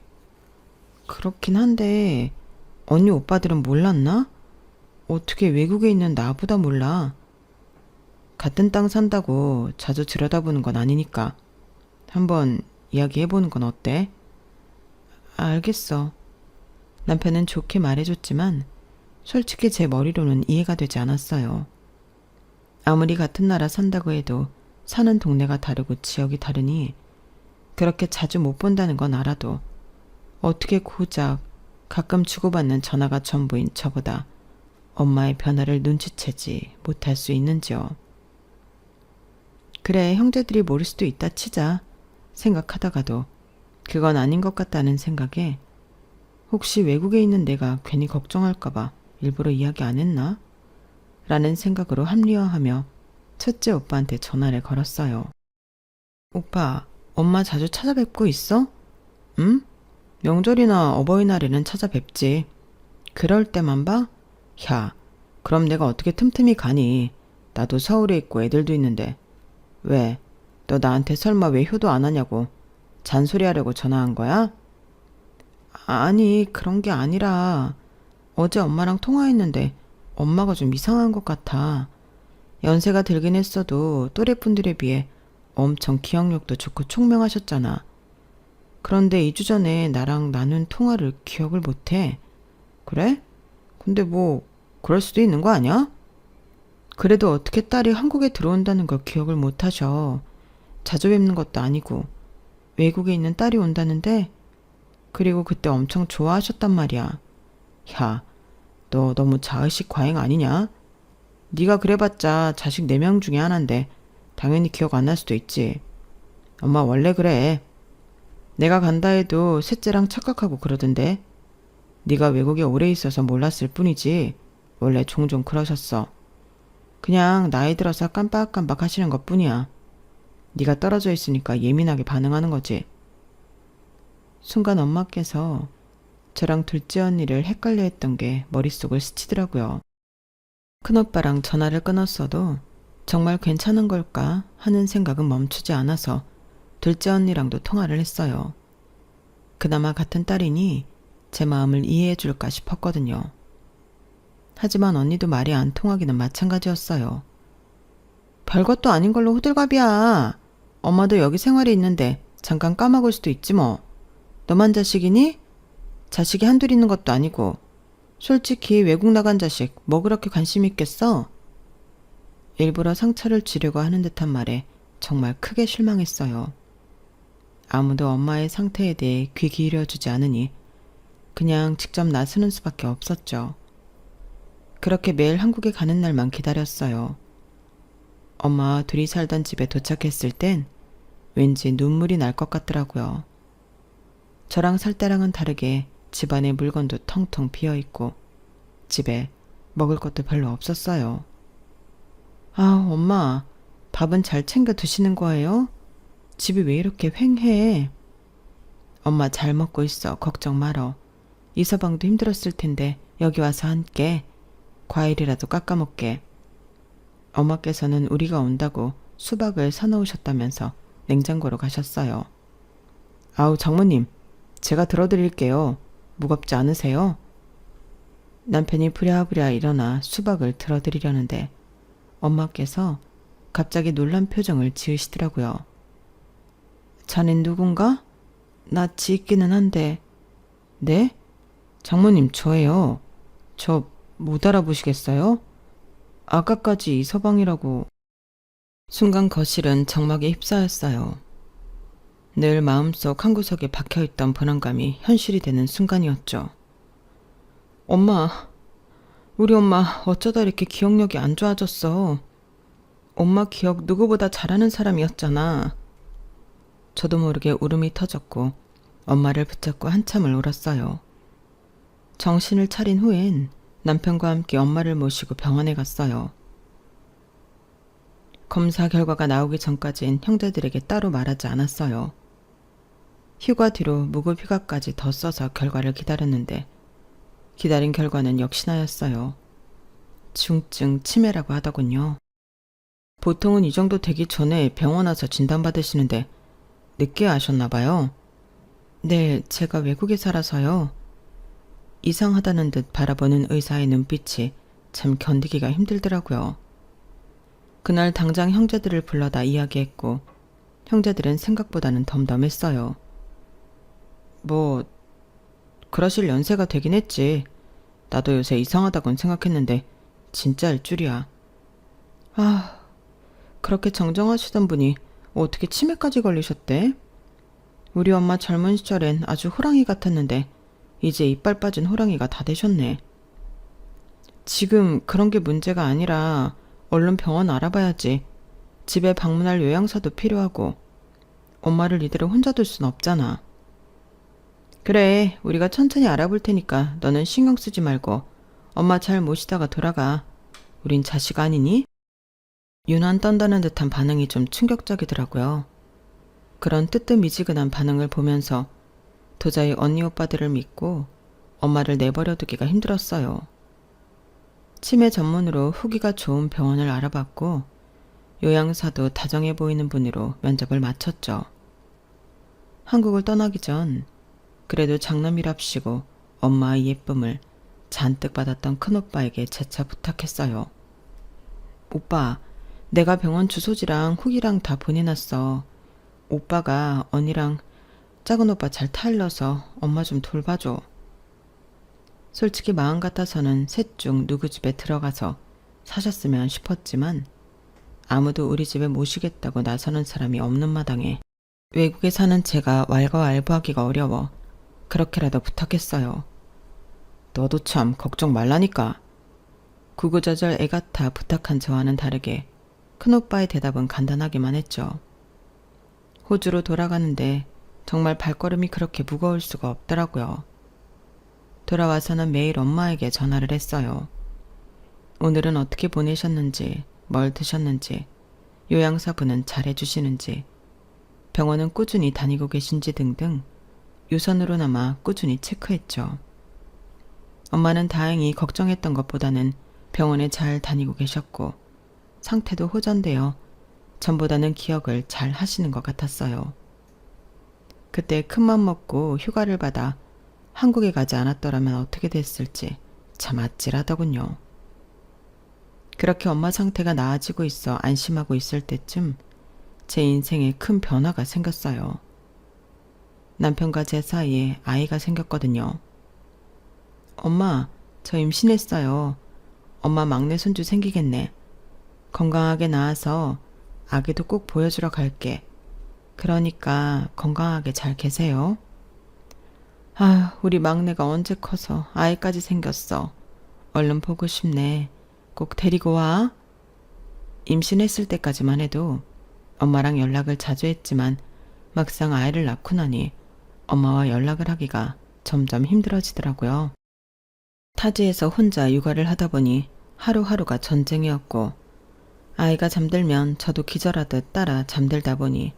그렇긴 한데 언니 오빠들은 몰랐나? 어떻게 외국에 있는 나보다 몰라. 같은 땅 산다고 자주 들여다보는 건 아니니까 한번 이야기해보는 건 어때? 알겠어. 남편은 좋게 말해줬지만 솔직히 제 머리로는 이해가 되지 않았어요. 아무리 같은 나라 산다고 해도 사는 동네가 다르고 지역이 다르니 그렇게 자주 못 본다는 건 알아도 어떻게 고작 가끔 주고받는 전화가 전부인 저보다 엄마의 변화를 눈치채지 못할 수 있는지요. 그래, 형제들이 모를 수도 있다 치자 생각하다가도 그건 아닌 것 같다는 생각에 혹시 외국에 있는 내가 괜히 걱정할까봐 일부러 이야기 안 했나? 라는 생각으로 합리화하며 첫째 오빠한테 전화를 걸었어요. 오빠, 엄마 자주 찾아뵙고 있어? 응? 명절이나 어버이날에는 찾아뵙지. 그럴 때만 봐? 야, 그럼 내가 어떻게 틈틈이 가니? 나도 서울에 있고 애들도 있는데. 왜? 너 나한테 설마 왜 효도 안 하냐고 잔소리하려고 전화한 거야? 아니, 그런 게 아니라 어제 엄마랑 통화했는데 엄마가 좀 이상한 것 같아. 연세가 들긴 했어도 또래분들에 비해 엄청 기억력도 좋고 총명하셨잖아. 그런데 2주 전에 나랑 나눈 통화를 기억을 못해. 그래? 근데 뭐 그럴 수도 있는 거 아니야? 그래도 어떻게 딸이 한국에 들어온다는 걸 기억을 못하셔. 자주 뵙는 것도 아니고 외국에 있는 딸이 온다는데 그리고 그때 엄청 좋아하셨단 말이야. 야, 너 너무 자의식 과잉 아니냐? 네가 그래봤자 자식 4명 중에 하나인데 당연히 기억 안 날 수도 있지. 엄마 원래 그래. 내가 간다 해도 셋째랑 착각하고 그러던데. 네가 외국에 오래 있어서 몰랐을 뿐이지 원래 종종 그러셨어. 그냥 나이 들어서 깜빡깜빡 하시는 것뿐이야. 네가 떨어져 있으니까 예민하게 반응하는 거지. 순간 엄마께서 저랑 둘째 언니를 헷갈려 했던 게 머릿속을 스치더라고요. 큰오빠랑 전화를 끊었어도 정말 괜찮은 걸까 하는 생각은 멈추지 않아서 둘째 언니랑도 통화를 했어요. 그나마 같은 딸이니 제 마음을 이해해 줄까 싶었거든요. 하지만 언니도 말이 안 통하기는 마찬가지였어요. 별것도 아닌 걸로 호들갑이야. 엄마도 여기 생활이 있는데 잠깐 까먹을 수도 있지 뭐. 너만 자식이니? 자식이 한둘 있는 것도 아니고. 솔직히 외국 나간 자식 뭐 그렇게 관심 있겠어? 일부러 상처를 주려고 하는 듯한 말에 정말 크게 실망했어요. 아무도 엄마의 상태에 대해 귀 기울여주지 않으니 그냥 직접 나서는 수밖에 없었죠. 그렇게 매일 한국에 가는 날만 기다렸어요. 엄마와 둘이 살던 집에 도착했을 땐 왠지 눈물이 날 것 같더라고요. 저랑 살 때랑은 다르게 집안의 물건도 텅텅 비어있고 집에 먹을 것도 별로 없었어요. 아, 엄마, 밥은 잘 챙겨 드시는 거예요? 집이 왜 이렇게 휑해? 엄마 잘 먹고 있어. 걱정 말어. 이서방도 힘들었을 텐데 여기 와서 함께 과일이라도 깎아 먹게. 엄마께서는 우리가 온다고 수박을 사놓으셨다면서 냉장고로 가셨어요. 아우, 장모님, 제가 들어드릴게요. 무겁지 않으세요? 남편이 부랴부랴 일어나 수박을 들어드리려는데 엄마께서 갑자기 놀란 표정을 지으시더라고요. 자넨 누군가? 낯이 있기는 한데. 네? 장모님, 저예요. 저 못 알아보시겠어요? 아까까지 이서방이라고. 순간 거실은 정막에 휩싸였어요. 늘 마음속 한구석에 박혀있던 불안감이 현실이 되는 순간이었죠. 엄마, 우리 엄마 어쩌다 이렇게 기억력이 안 좋아졌어. 엄마 기억 누구보다 잘하는 사람이었잖아. 저도 모르게 울음이 터졌고 엄마를 붙잡고 한참을 울었어요. 정신을 차린 후엔 남편과 함께 엄마를 모시고 병원에 갔어요. 검사 결과가 나오기 전까진 형제들에게 따로 말하지 않았어요. 휴가 뒤로 무급 휴가까지 더 써서 결과를 기다렸는데 기다린 결과는 역시나였어요. 중증 치매라고 하더군요. 보통은 이 정도 되기 전에 병원 와서 진단받으시는데 늦게 아셨나 봐요. 네, 제가 외국에 살아서요. 이상하다는 듯 바라보는 의사의 눈빛이 참 견디기가 힘들더라고요. 그날 당장 형제들을 불러다 이야기했고 형제들은 생각보다는 덤덤했어요. 뭐 그러실 연세가 되긴 했지. 나도 요새 이상하다곤 생각했는데 진짜일 줄이야. 아, 그렇게 정정하시던 분이 어떻게 치매까지 걸리셨대? 우리 엄마 젊은 시절엔 아주 호랑이 같았는데 이제 이빨 빠진 호랑이가 다 되셨네. 지금 그런 게 문제가 아니라 얼른 병원 알아봐야지. 집에 방문할 요양사도 필요하고 엄마를 이대로 혼자 둘 순 없잖아. 그래, 우리가 천천히 알아볼 테니까 너는 신경 쓰지 말고 엄마 잘 모시다가 돌아가. 우린 자식 아니니? 유난 떤다는 듯한 반응이 좀 충격적이더라고요. 그런 뜨뜻미지근한 반응을 보면서 도저히 언니 오빠들을 믿고 엄마를 내버려두기가 힘들었어요. 치매 전문으로 후기가 좋은 병원을 알아봤고 요양사도 다정해 보이는 분으로 면접을 마쳤죠. 한국을 떠나기 전 그래도 장남이랍시고 엄마의 예쁨을 잔뜩 받았던 큰오빠에게 재차 부탁했어요. 오빠, 내가 병원 주소지랑 후기랑 다 보내놨어. 오빠가 언니랑 작은 오빠 잘 타일러서 엄마 좀 돌봐줘. 솔직히 마음 같아서는 셋 중 누구 집에 들어가서 사셨으면 싶었지만 아무도 우리 집에 모시겠다고 나서는 사람이 없는 마당에 외국에 사는 제가 왈가왈부하기가 어려워 그렇게라도 부탁했어요. 너도 참 걱정 말라니까. 구구절절 애같아 부탁한 저와는 다르게 큰오빠의 대답은 간단하기만 했죠. 호주로 돌아가는데 정말 발걸음이 그렇게 무거울 수가 없더라고요. 돌아와서는 매일 엄마에게 전화를 했어요. 오늘은 어떻게 보내셨는지, 뭘 드셨는지, 요양사분은 잘해주시는지, 병원은 꾸준히 다니고 계신지 등등 유선으로나마 꾸준히 체크했죠. 엄마는 다행히 걱정했던 것보다는 병원에 잘 다니고 계셨고 상태도 호전되어 전보다는 기억을 잘 하시는 것 같았어요. 그때 큰맘 먹고 휴가를 받아 한국에 가지 않았더라면 어떻게 됐을지 참 아찔하더군요. 그렇게 엄마 상태가 나아지고 있어 안심하고 있을 때쯤 제 인생에 큰 변화가 생겼어요. 남편과 제 사이에 아이가 생겼거든요. 엄마, 저 임신했어요. 엄마 막내 손주 생기겠네. 건강하게 낳아서 아기도 꼭 보여주러 갈게. 그러니까 건강하게 잘 계세요. 아, 우리 막내가 언제 커서 아이까지 생겼어. 얼른 보고 싶네. 꼭 데리고 와. 임신했을 때까지만 해도 엄마랑 연락을 자주 했지만 막상 아이를 낳고 나니 엄마와 연락을 하기가 점점 힘들어지더라고요. 타지에서 혼자 육아를 하다 보니 하루하루가 전쟁이었고 아이가 잠들면 저도 기절하듯 따라 잠들다 보니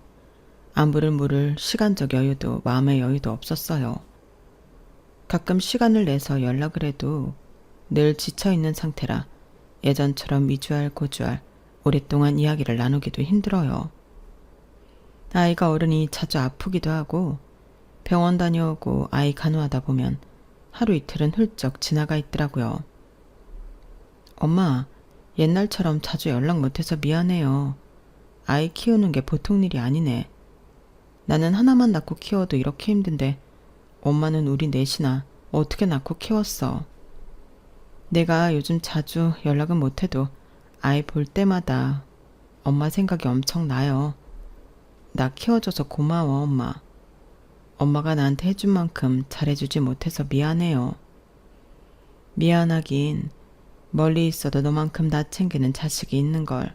안부를 물을 시간적 여유도 마음의 여유도 없었어요. 가끔 시간을 내서 연락을 해도 늘 지쳐있는 상태라 예전처럼 미주알 고주알 오랫동안 이야기를 나누기도 힘들어요. 아이가 어른이 자주 아프기도 하고 병원 다녀오고 아이 간호하다 보면 하루 이틀은 훌쩍 지나가 있더라고요. 엄마, 옛날처럼 자주 연락 못해서 미안해요. 아이 키우는 게 보통 일이 아니네. 나는 하나만 낳고 키워도 이렇게 힘든데 엄마는 우리 넷이나 어떻게 낳고 키웠어. 내가 요즘 자주 연락은 못해도 아이 볼 때마다 엄마 생각이 엄청 나요. 나 키워줘서 고마워, 엄마. 엄마가 나한테 해준 만큼 잘해주지 못해서 미안해요. 미안하긴 멀리 있어도 너만큼 나 챙기는 자식이 있는걸.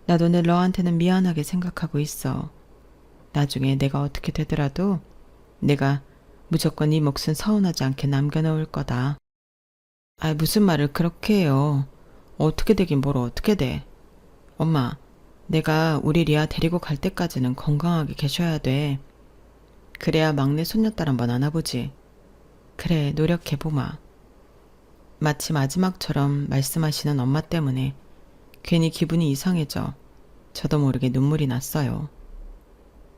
나도 늘 너한테는 미안하게 생각하고 있어. 나중에 내가 어떻게 되더라도 내가 무조건 네 몫은 서운하지 않게 남겨놓을 거다. 아, 무슨 말을 그렇게 해요. 어떻게 되긴 뭘 어떻게 돼. 엄마, 내가 우리 리아 데리고 갈 때까지는 건강하게 계셔야 돼. 그래야 막내 손녀딸 한번 안아보지. 그래, 노력해보마. 마치 마지막처럼 말씀하시는 엄마 때문에 괜히 기분이 이상해져 저도 모르게 눈물이 났어요.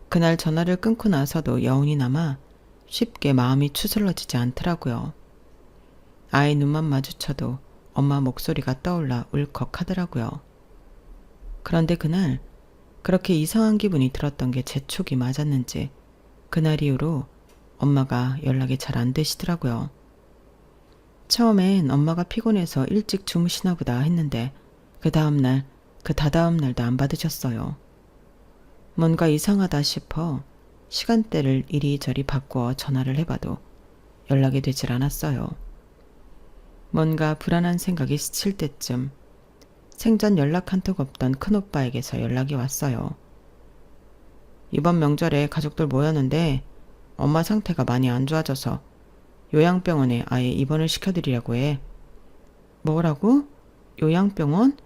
그날 전화를 끊고 나서도 여운이 남아 쉽게 마음이 추스러지지 않더라고요. 아이 눈만 마주쳐도 엄마 목소리가 떠올라 울컥하더라고요. 그런데 그날 그렇게 이상한 기분이 들었던 게 제 촉이 맞았는지 그날 이후로 엄마가 연락이 잘 안 되시더라고요. 처음엔 엄마가 피곤해서 일찍 주무시나 보다 했는데 그 다음날, 그 다다음날도 안 받으셨어요. 뭔가 이상하다 싶어 시간대를 이리저리 바꾸어 전화를 해봐도 연락이 되질 않았어요. 뭔가 불안한 생각이 스칠 때쯤 생전 연락 한 톡 없던 큰오빠에게서 연락이 왔어요. 이번 명절에 가족들 모였는데 엄마 상태가 많이 안 좋아져서 요양병원에 아예 입원을 시켜드리려고 해. 뭐라고? 요양병원?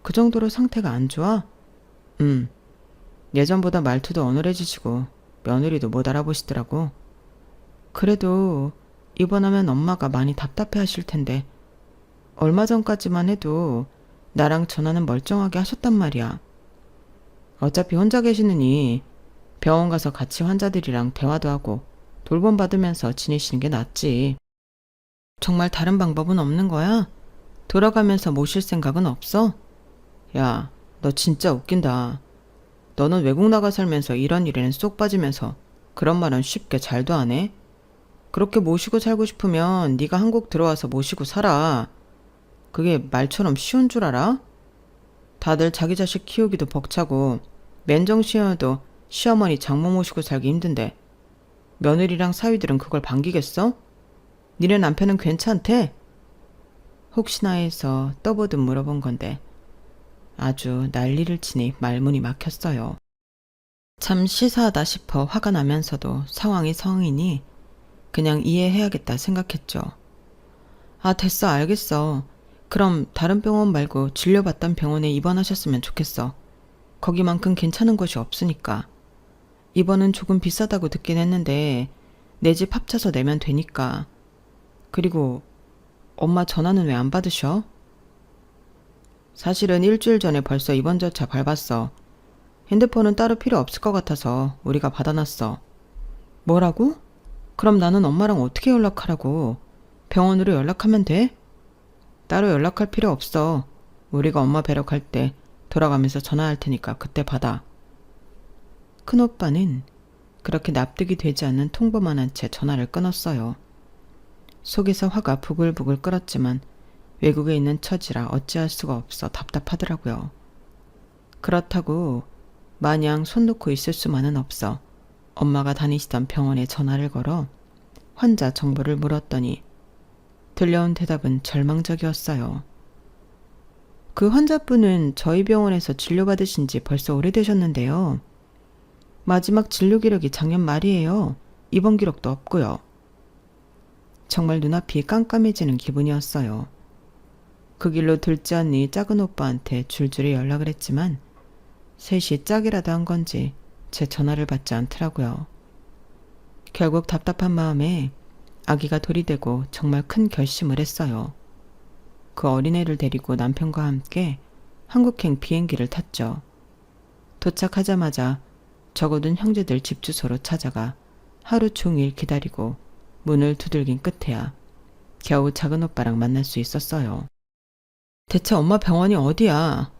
그 정도로 상태가 안 좋아? 예전보다 말투도 어눌해지시고 며느리도 못 알아보시더라고. 그래도 입원하면 엄마가 많이 답답해 하실 텐데 얼마 전까지만 해도 나랑 전화는 멀쩡하게 하셨단 말이야. 어차피 혼자 계시느니 병원 가서 같이 환자들이랑 대화도 하고 돌봄받으면서 지내시는 게 낫지. 정말 다른 방법은 없는 거야? 돌아가면서 모실 생각은 없어? 야, 너 진짜 웃긴다. 너는 외국 나가 살면서 이런 일에는 쏙 빠지면서 그런 말은 쉽게 잘도 안 해? 그렇게 모시고 살고 싶으면 네가 한국 들어와서 모시고 살아. 그게 말처럼 쉬운 줄 알아? 다들 자기 자식 키우기도 벅차고 맨정신이어도 시어머니 장모 모시고 살기 힘든데 며느리랑 사위들은 그걸 반기겠어? 니네 남편은 괜찮대? 혹시나 해서 떠보듯 물어본 건데 아주 난리를 치니 말문이 막혔어요. 참 시사하다 싶어 화가 나면서도 상황이 성이니 그냥 이해해야겠다 생각했죠. 아, 됐어, 알겠어. 그럼 다른 병원 말고 진료받던 병원에 입원하셨으면 좋겠어. 거기만큼 괜찮은 곳이 없으니까. 입원은 조금 비싸다고 듣긴 했는데 내 집 합쳐서 내면 되니까. 그리고 엄마 전화는 왜 안 받으셔? 사실은 일주일 전에 벌써 입원 절차 밟았어. 핸드폰은 따로 필요 없을 것 같아서 우리가 받아놨어. 뭐라고? 그럼 나는 엄마랑 어떻게 연락하라고? 병원으로 연락하면 돼? 따로 연락할 필요 없어. 우리가 엄마 뵈러 갈 때 돌아가면서 전화할 테니까 그때 받아. 큰오빠는 그렇게 납득이 되지 않는 통보만 한 채 전화를 끊었어요. 속에서 화가 부글부글 끓었지만 외국에 있는 처지라 어찌할 수가 없어 답답하더라고요. 그렇다고 마냥 손 놓고 있을 수만은 없어 엄마가 다니시던 병원에 전화를 걸어 환자 정보를 물었더니 들려온 대답은 절망적이었어요. 그 환자분은 저희 병원에서 진료받으신 지 벌써 오래되셨는데요. 마지막 진료 기록이 작년 말이에요. 입원 기록도 없고요. 정말 눈앞이 깜깜해지는 기분이었어요. 그 길로 둘째 언니 작은 오빠한테 줄줄이 연락을 했지만 셋이 짝이라도 한 건지 제 전화를 받지 않더라고요. 결국 답답한 마음에 아기가 돌이 되고 정말 큰 결심을 했어요. 그 어린애를 데리고 남편과 함께 한국행 비행기를 탔죠. 도착하자마자 적어둔 형제들 집 주소로 찾아가 하루 종일 기다리고 문을 두들긴 끝에야 겨우 작은 오빠랑 만날 수 있었어요. 대체 엄마 병원이 어디야?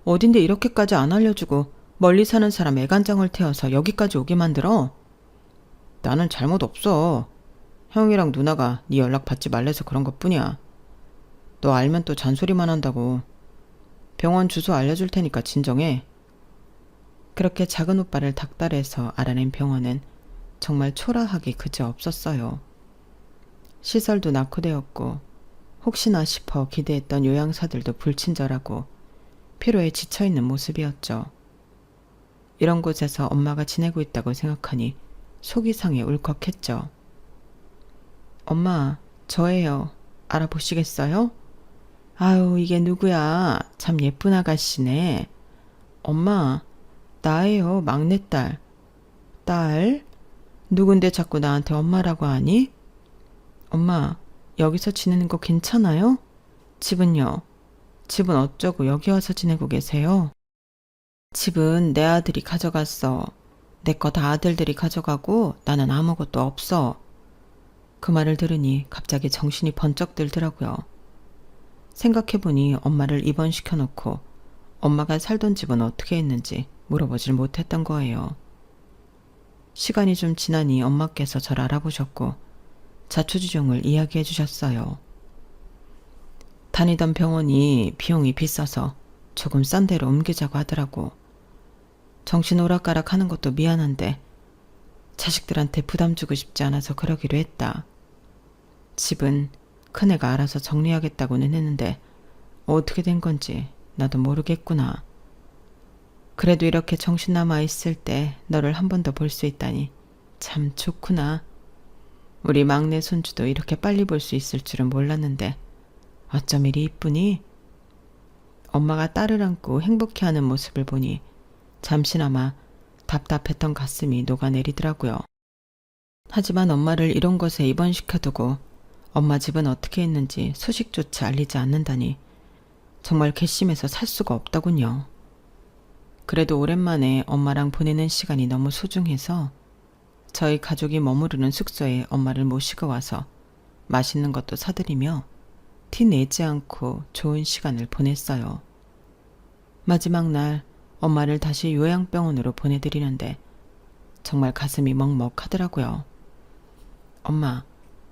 어딘데 이렇게까지 안 알려주고 멀리 사는 사람 애간장을 태워서 여기까지 오게 만들어? 나는 잘못 없어. 형이랑 누나가 네 연락 받지 말래서 그런 것뿐이야. 너 알면 또 잔소리만 한다고. 병원 주소 알려줄 테니까 진정해. 그렇게 작은 오빠를 닥달해서 알아낸 병원은 정말 초라하기 그지 없었어요. 시설도 낙후되었고 혹시나 싶어 기대했던 요양사들도 불친절하고 피로에 지쳐있는 모습이었죠. 이런 곳에서 엄마가 지내고 있다고 생각하니 속이 상해 울컥했죠. 엄마, 저예요. 알아보시겠어요? 아유, 이게 누구야? 참 예쁜 아가씨네. 엄마, 나예요, 막내딸. 딸? 누군데 자꾸 나한테 엄마라고 하니? 엄마, 여기서 지내는 거 괜찮아요? 집은요? 집은 어쩌고 여기 와서 지내고 계세요? 집은 내 아들이 가져갔어. 내 거 다 아들들이 가져가고 나는 아무것도 없어. 그 말을 들으니 갑자기 정신이 번쩍 들더라고요. 생각해보니 엄마를 입원시켜놓고 엄마가 살던 집은 어떻게 했는지 물어보질 못했던 거예요. 시간이 좀 지나니 엄마께서 저를 알아보셨고 자초지종을 이야기해 주셨어요. 다니던 병원이 비용이 비싸서 조금 싼 데로 옮기자고 하더라고. 정신 오락가락 하는 것도 미안한데 자식들한테 부담 주고 싶지 않아서 그러기로 했다. 집은 큰애가 알아서 정리하겠다고는 했는데 어떻게 된 건지 나도 모르겠구나. 그래도 이렇게 정신 남아 있을 때 너를 한 번 더 볼 수 있다니 참 좋구나. 우리 막내 손주도 이렇게 빨리 볼 수 있을 줄은 몰랐는데 어쩜 이리 이쁘니? 엄마가 딸을 안고 행복해하는 모습을 보니 잠시나마 답답했던 가슴이 녹아내리더라고요. 하지만 엄마를 이런 곳에 입원시켜두고 엄마 집은 어떻게 했는지 소식조차 알리지 않는다니 정말 괘씸해서 살 수가 없더군요. 그래도 오랜만에 엄마랑 보내는 시간이 너무 소중해서 저희 가족이 머무르는 숙소에 엄마를 모시고 와서 맛있는 것도 사드리며 티 내지 않고 좋은 시간을 보냈어요. 마지막 날 엄마를 다시 요양병원으로 보내드리는데 정말 가슴이 먹먹하더라고요. 엄마,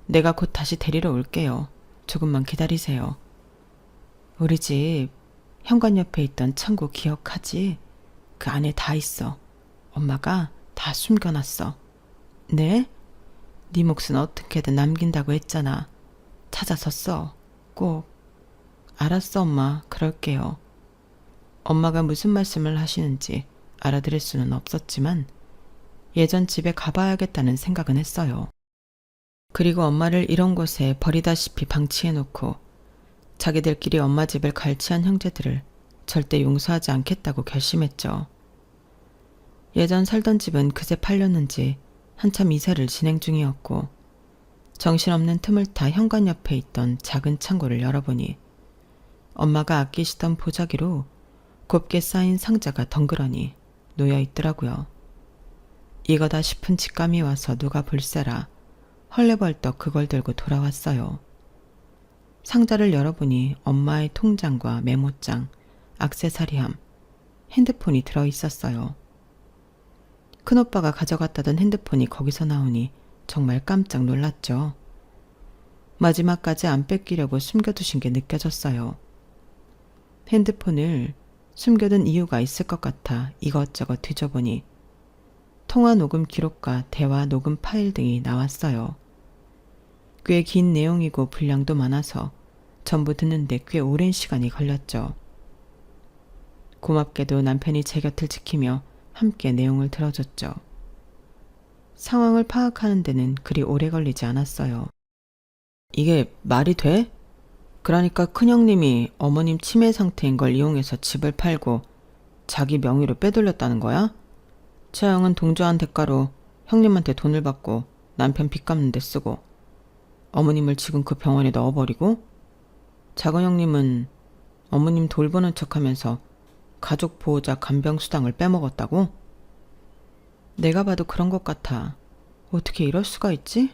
내가 곧 다시 데리러 올게요. 조금만 기다리세요. 우리 집 현관 옆에 있던 창고 기억하지? 그 안에 다 있어. 엄마가 다 숨겨놨어. 네? 네 몫은 어떻게든 남긴다고 했잖아. 찾아서 써. 꼭. 알았어, 엄마. 그럴게요. 엄마가 무슨 말씀을 하시는지 알아들을 수는 없었지만 예전 집에 가봐야겠다는 생각은 했어요. 그리고 엄마를 이런 곳에 버리다시피 방치해놓고 자기들끼리 엄마 집을 갈취한 형제들을 절대 용서하지 않겠다고 결심했죠. 예전 살던 집은 그새 팔렸는지 한참 이사를 진행 중이었고 정신없는 틈을 타 현관 옆에 있던 작은 창고를 열어보니 엄마가 아끼시던 보자기로 곱게 쌓인 상자가 덩그러니 놓여 있더라고요. 이거다 싶은 직감이 와서 누가 볼세라 헐레벌떡 그걸 들고 돌아왔어요. 상자를 열어보니 엄마의 통장과 메모장, 액세서리함, 핸드폰이 들어있었어요. 큰오빠가 가져갔다던 핸드폰이 거기서 나오니 정말 깜짝 놀랐죠. 마지막까지 안 뺏기려고 숨겨두신 게 느껴졌어요. 핸드폰을 숨겨둔 이유가 있을 것 같아 이것저것 뒤져보니 통화 녹음 기록과 대화 녹음 파일 등이 나왔어요. 꽤 긴 내용이고 분량도 많아서 전부 듣는데 꽤 오랜 시간이 걸렸죠. 고맙게도 남편이 제 곁을 지키며 함께 내용을 들어줬죠. 상황을 파악하는 데는 그리 오래 걸리지 않았어요. 이게 말이 돼? 그러니까 큰형님이 어머님 치매 상태인 걸 이용해서 집을 팔고 자기 명의로 빼돌렸다는 거야? 최영은 동조한 대가로 형님한테 돈을 받고 남편 빚 갚는 데 쓰고 어머님을 지금 그 병원에 넣어버리고 작은 형님은 어머님 돌보는 척하면서 가족 보호자 간병수당을 빼먹었다고? 내가 봐도 그런 것 같아. 어떻게 이럴 수가 있지?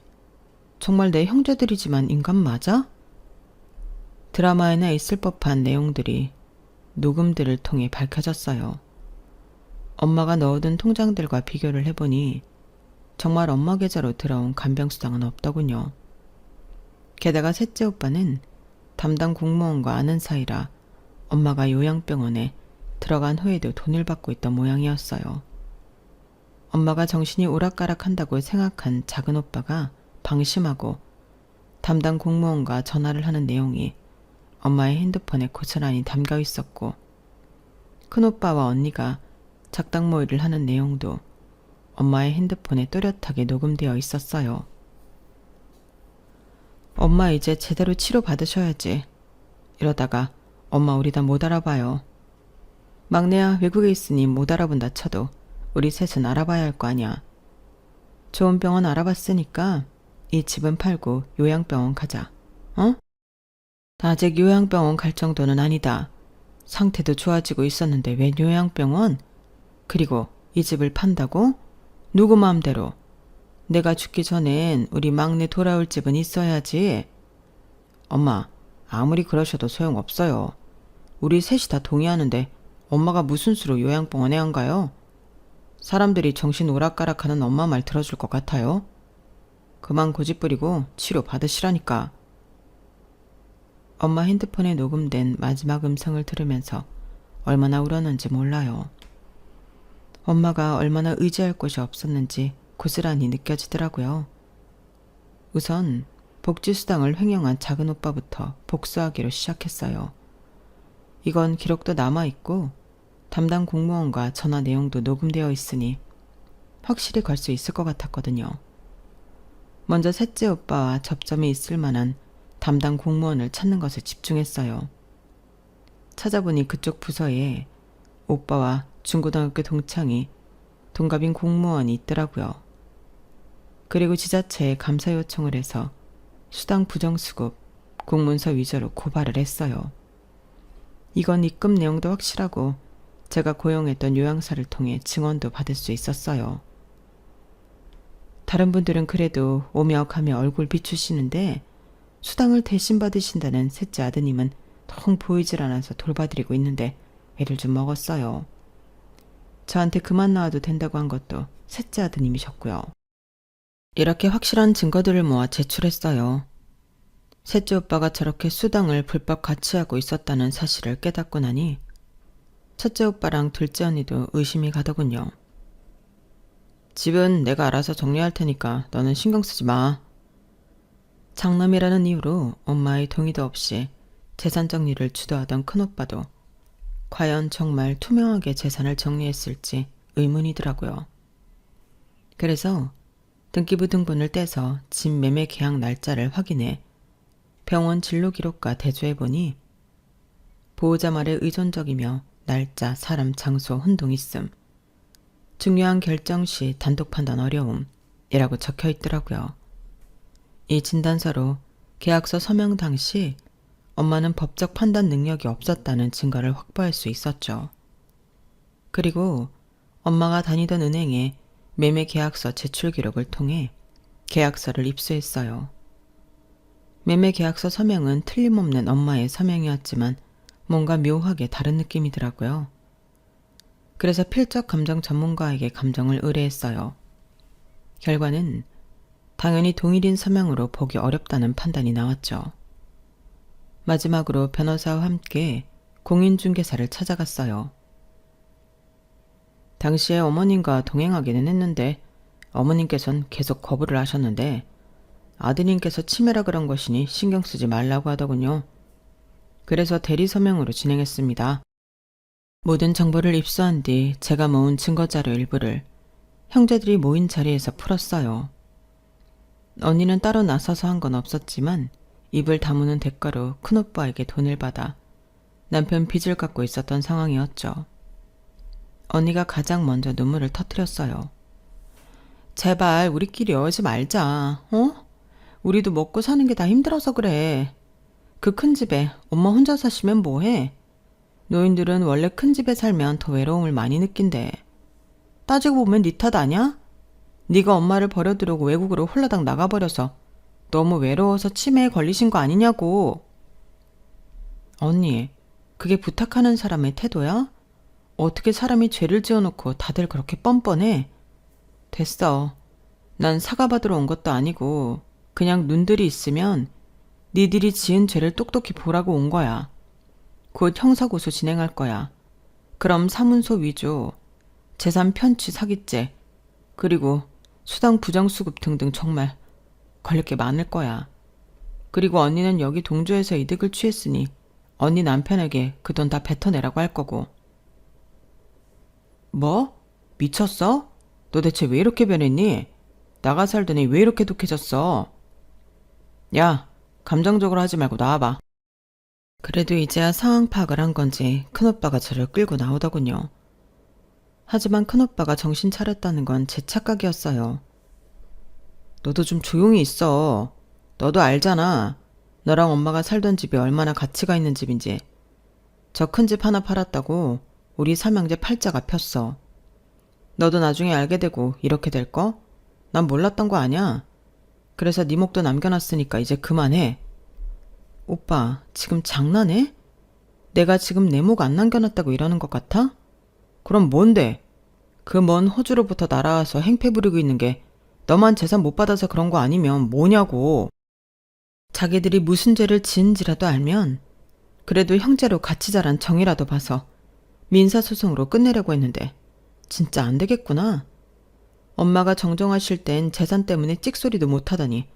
정말 내 형제들이지만 인간 맞아? 드라마에나 있을 법한 내용들이 녹음들을 통해 밝혀졌어요. 엄마가 넣어둔 통장들과 비교를 해보니 정말 엄마 계좌로 들어온 간병수당은 없더군요. 게다가 셋째 오빠는 담당 공무원과 아는 사이라 엄마가 요양병원에 들어간 후에도 돈을 받고 있던 모양이었어요. 엄마가 정신이 오락가락한다고 생각한 작은 오빠가 방심하고 담당 공무원과 전화를 하는 내용이 엄마의 핸드폰에 고스란히 담겨 있었고 큰오빠와 언니가 작당 모의를 하는 내용도 엄마의 핸드폰에 또렷하게 녹음되어 있었어요. 엄마 이제 제대로 치료받으셔야지. 이러다가 엄마 우리 다 못 알아봐요. 막내야 외국에 있으니 못 알아본다 쳐도 우리 셋은 알아봐야 할 거 아니야. 좋은 병원 알아봤으니까 이 집은 팔고 요양병원 가자. 어? 아직 요양병원 갈 정도는 아니다. 상태도 좋아지고 있었는데 왜 요양병원? 그리고 이 집을 판다고? 누구 마음대로? 내가 죽기 전엔 우리 막내 돌아올 집은 있어야지. 엄마, 아무리 그러셔도 소용없어요. 우리 셋이 다 동의하는데 엄마가 무슨 수로 요양병원에 안 가요? 사람들이 정신 오락가락하는 엄마 말 들어줄 것 같아요? 그만 고집부리고 치료 받으시라니까. 엄마 핸드폰에 녹음된 마지막 음성을 들으면서 얼마나 울었는지 몰라요. 엄마가 얼마나 의지할 곳이 없었는지 고스란히 느껴지더라고요. 우선 복지수당을 횡령한 작은 오빠부터 복수하기로 시작했어요. 이건 기록도 남아있고 담당 공무원과 전화 내용도 녹음되어 있으니 확실히 걸 수 있을 것 같았거든요. 먼저 셋째 오빠와 접점이 있을 만한 담당 공무원을 찾는 것에 집중했어요. 찾아보니 그쪽 부서에 오빠와 중고등학교 동창이 동갑인 공무원이 있더라고요. 그리고 지자체에 감사 요청을 해서 수당 부정수급, 공문서 위조로 고발을 했어요. 이건 입금 내용도 확실하고 제가 고용했던 요양사를 통해 증언도 받을 수 있었어요. 다른 분들은 그래도 오며가며 얼굴 비추시는데 수당을 대신 받으신다는 셋째 아드님은 통 보이질 않아서 돌봐드리고 있는데 애를 좀 먹었어요. 저한테 그만 나와도 된다고 한 것도 셋째 아드님이셨고요. 이렇게 확실한 증거들을 모아 제출했어요. 셋째 오빠가 저렇게 수당을 불법 가치하고 있었다는 사실을 깨닫고 나니 첫째 오빠랑 둘째 언니도 의심이 가더군요. 집은 내가 알아서 정리할 테니까 너는 신경 쓰지 마. 장남이라는 이유로 엄마의 동의도 없이 재산 정리를 주도하던 큰오빠도 과연 정말 투명하게 재산을 정리했을지 의문이더라고요. 그래서 등기부 등본을 떼서 집 매매 계약 날짜를 확인해 병원 진료 기록과 대조해보니 보호자 말에 의존적이며 날짜, 사람, 장소, 혼동 있음, 중요한 결정 시 단독 판단 어려움 이라고 적혀 있더라고요. 이 진단서로 계약서 서명 당시 엄마는 법적 판단 능력이 없었다는 증거를 확보할 수 있었죠. 그리고 엄마가 다니던 은행에 매매 계약서 제출 기록을 통해 계약서를 입수했어요. 매매 계약서 서명은 틀림없는 엄마의 서명이었지만 뭔가 묘하게 다른 느낌이더라고요. 그래서 필적 감정 전문가에게 감정을 의뢰했어요. 결과는 당연히 동일인 서명으로 보기 어렵다는 판단이 나왔죠. 마지막으로 변호사와 함께 공인중개사를 찾아갔어요. 당시에 어머님과 동행하기는 했는데 어머님께서는 계속 거부를 하셨는데 아드님께서 치매라 그런 것이니 신경 쓰지 말라고 하더군요. 그래서 대리 서명으로 진행했습니다. 모든 정보를 입수한 뒤 제가 모은 증거자료 일부를 형제들이 모인 자리에서 풀었어요. 언니는 따로 나서서 한 건 없었지만 입을 다무는 대가로 큰오빠에게 돈을 받아 남편 빚을 갚고 있었던 상황이었죠. 언니가 가장 먼저 눈물을 터뜨렸어요. 제발 우리끼리 이러지 말자. 어? 우리도 먹고 사는 게 다 힘들어서 그래. 그 큰 집에 엄마 혼자 사시면 뭐해? 노인들은 원래 큰 집에 살면 더 외로움을 많이 느낀대. 따지고 보면 네 탓 아냐? 네가 엄마를 버려두려고 외국으로 홀라당 나가버려서 너무 외로워서 치매에 걸리신 거 아니냐고. 언니, 그게 부탁하는 사람의 태도야? 어떻게 사람이 죄를 지어놓고 다들 그렇게 뻔뻔해? 됐어. 난 사과받으러 온 것도 아니고 그냥 눈들이 있으면 니들이 지은 죄를 똑똑히 보라고 온 거야. 곧 형사고소 진행할 거야. 그럼 사문서 위조, 재산 편취 사기죄, 그리고 수당 부정수급 등등 정말 걸릴 게 많을 거야. 그리고 언니는 여기 동조해서 이득을 취했으니 언니 남편에게 그 돈 다 뱉어내라고 할 거고. 뭐? 미쳤어? 너 대체 왜 이렇게 변했니? 나가 살더니 왜 이렇게 독해졌어? 야, 감정적으로 하지 말고 나와봐. 그래도 이제야 상황 파악을 한 건지 큰오빠가 저를 끌고 나오더군요. 하지만 큰오빠가 정신 차렸다는 건 제 착각이었어요. 너도 좀 조용히 있어. 너도 알잖아. 너랑 엄마가 살던 집이 얼마나 가치가 있는 집인지. 저 큰 집 하나 팔았다고 우리 삼형제 팔자가 폈어. 너도 나중에 알게 되고 이렇게 될 거? 난 몰랐던 거 아냐? 그래서 네 목도 남겨놨으니까 이제 그만해. 오빠, 지금 장난해? 내가 지금 내 목 안 남겨놨다고 이러는 것 같아? 그럼 뭔데? 그 먼 호주로부터 날아와서 행패 부리고 있는 게 너만 재산 못 받아서 그런 거 아니면 뭐냐고. 자기들이 무슨 죄를 지은지라도 알면 그래도 형제로 같이 자란 정이라도 봐서 민사소송으로 끝내려고 했는데 진짜 안 되겠구나. 엄마가 정정하실 땐 재산 때문에 찍소리도 못하더니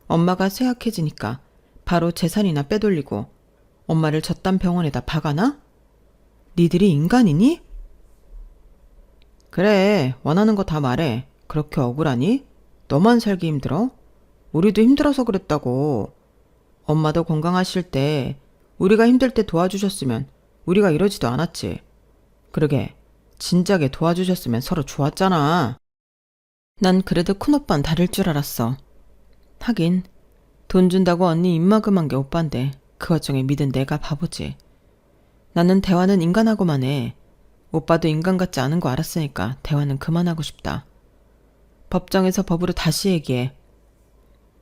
엄마가 쇠약해지니까 바로 재산이나 빼돌리고 엄마를 저딴 병원에다 박아놔? 니들이 인간이니? 그래, 원하는 거 다 말해. 그렇게 억울하니? 너만 살기 힘들어? 우리도 힘들어서 그랬다고. 엄마도 건강하실 때 우리가 힘들 때 도와주셨으면 우리가 이러지도 않았지. 그러게 진작에 도와주셨으면 서로 좋았잖아. 난 그래도 큰오빠는 다를 줄 알았어. 하긴 돈 준다고 언니 입마금한 게 오빠인데 그 와중에 믿은 내가 바보지. 나는 대화는 인간하고만 해. 오빠도 인간 같지 않은 거 알았으니까 대화는 그만하고 싶다. 법정에서 법으로 다시 얘기해.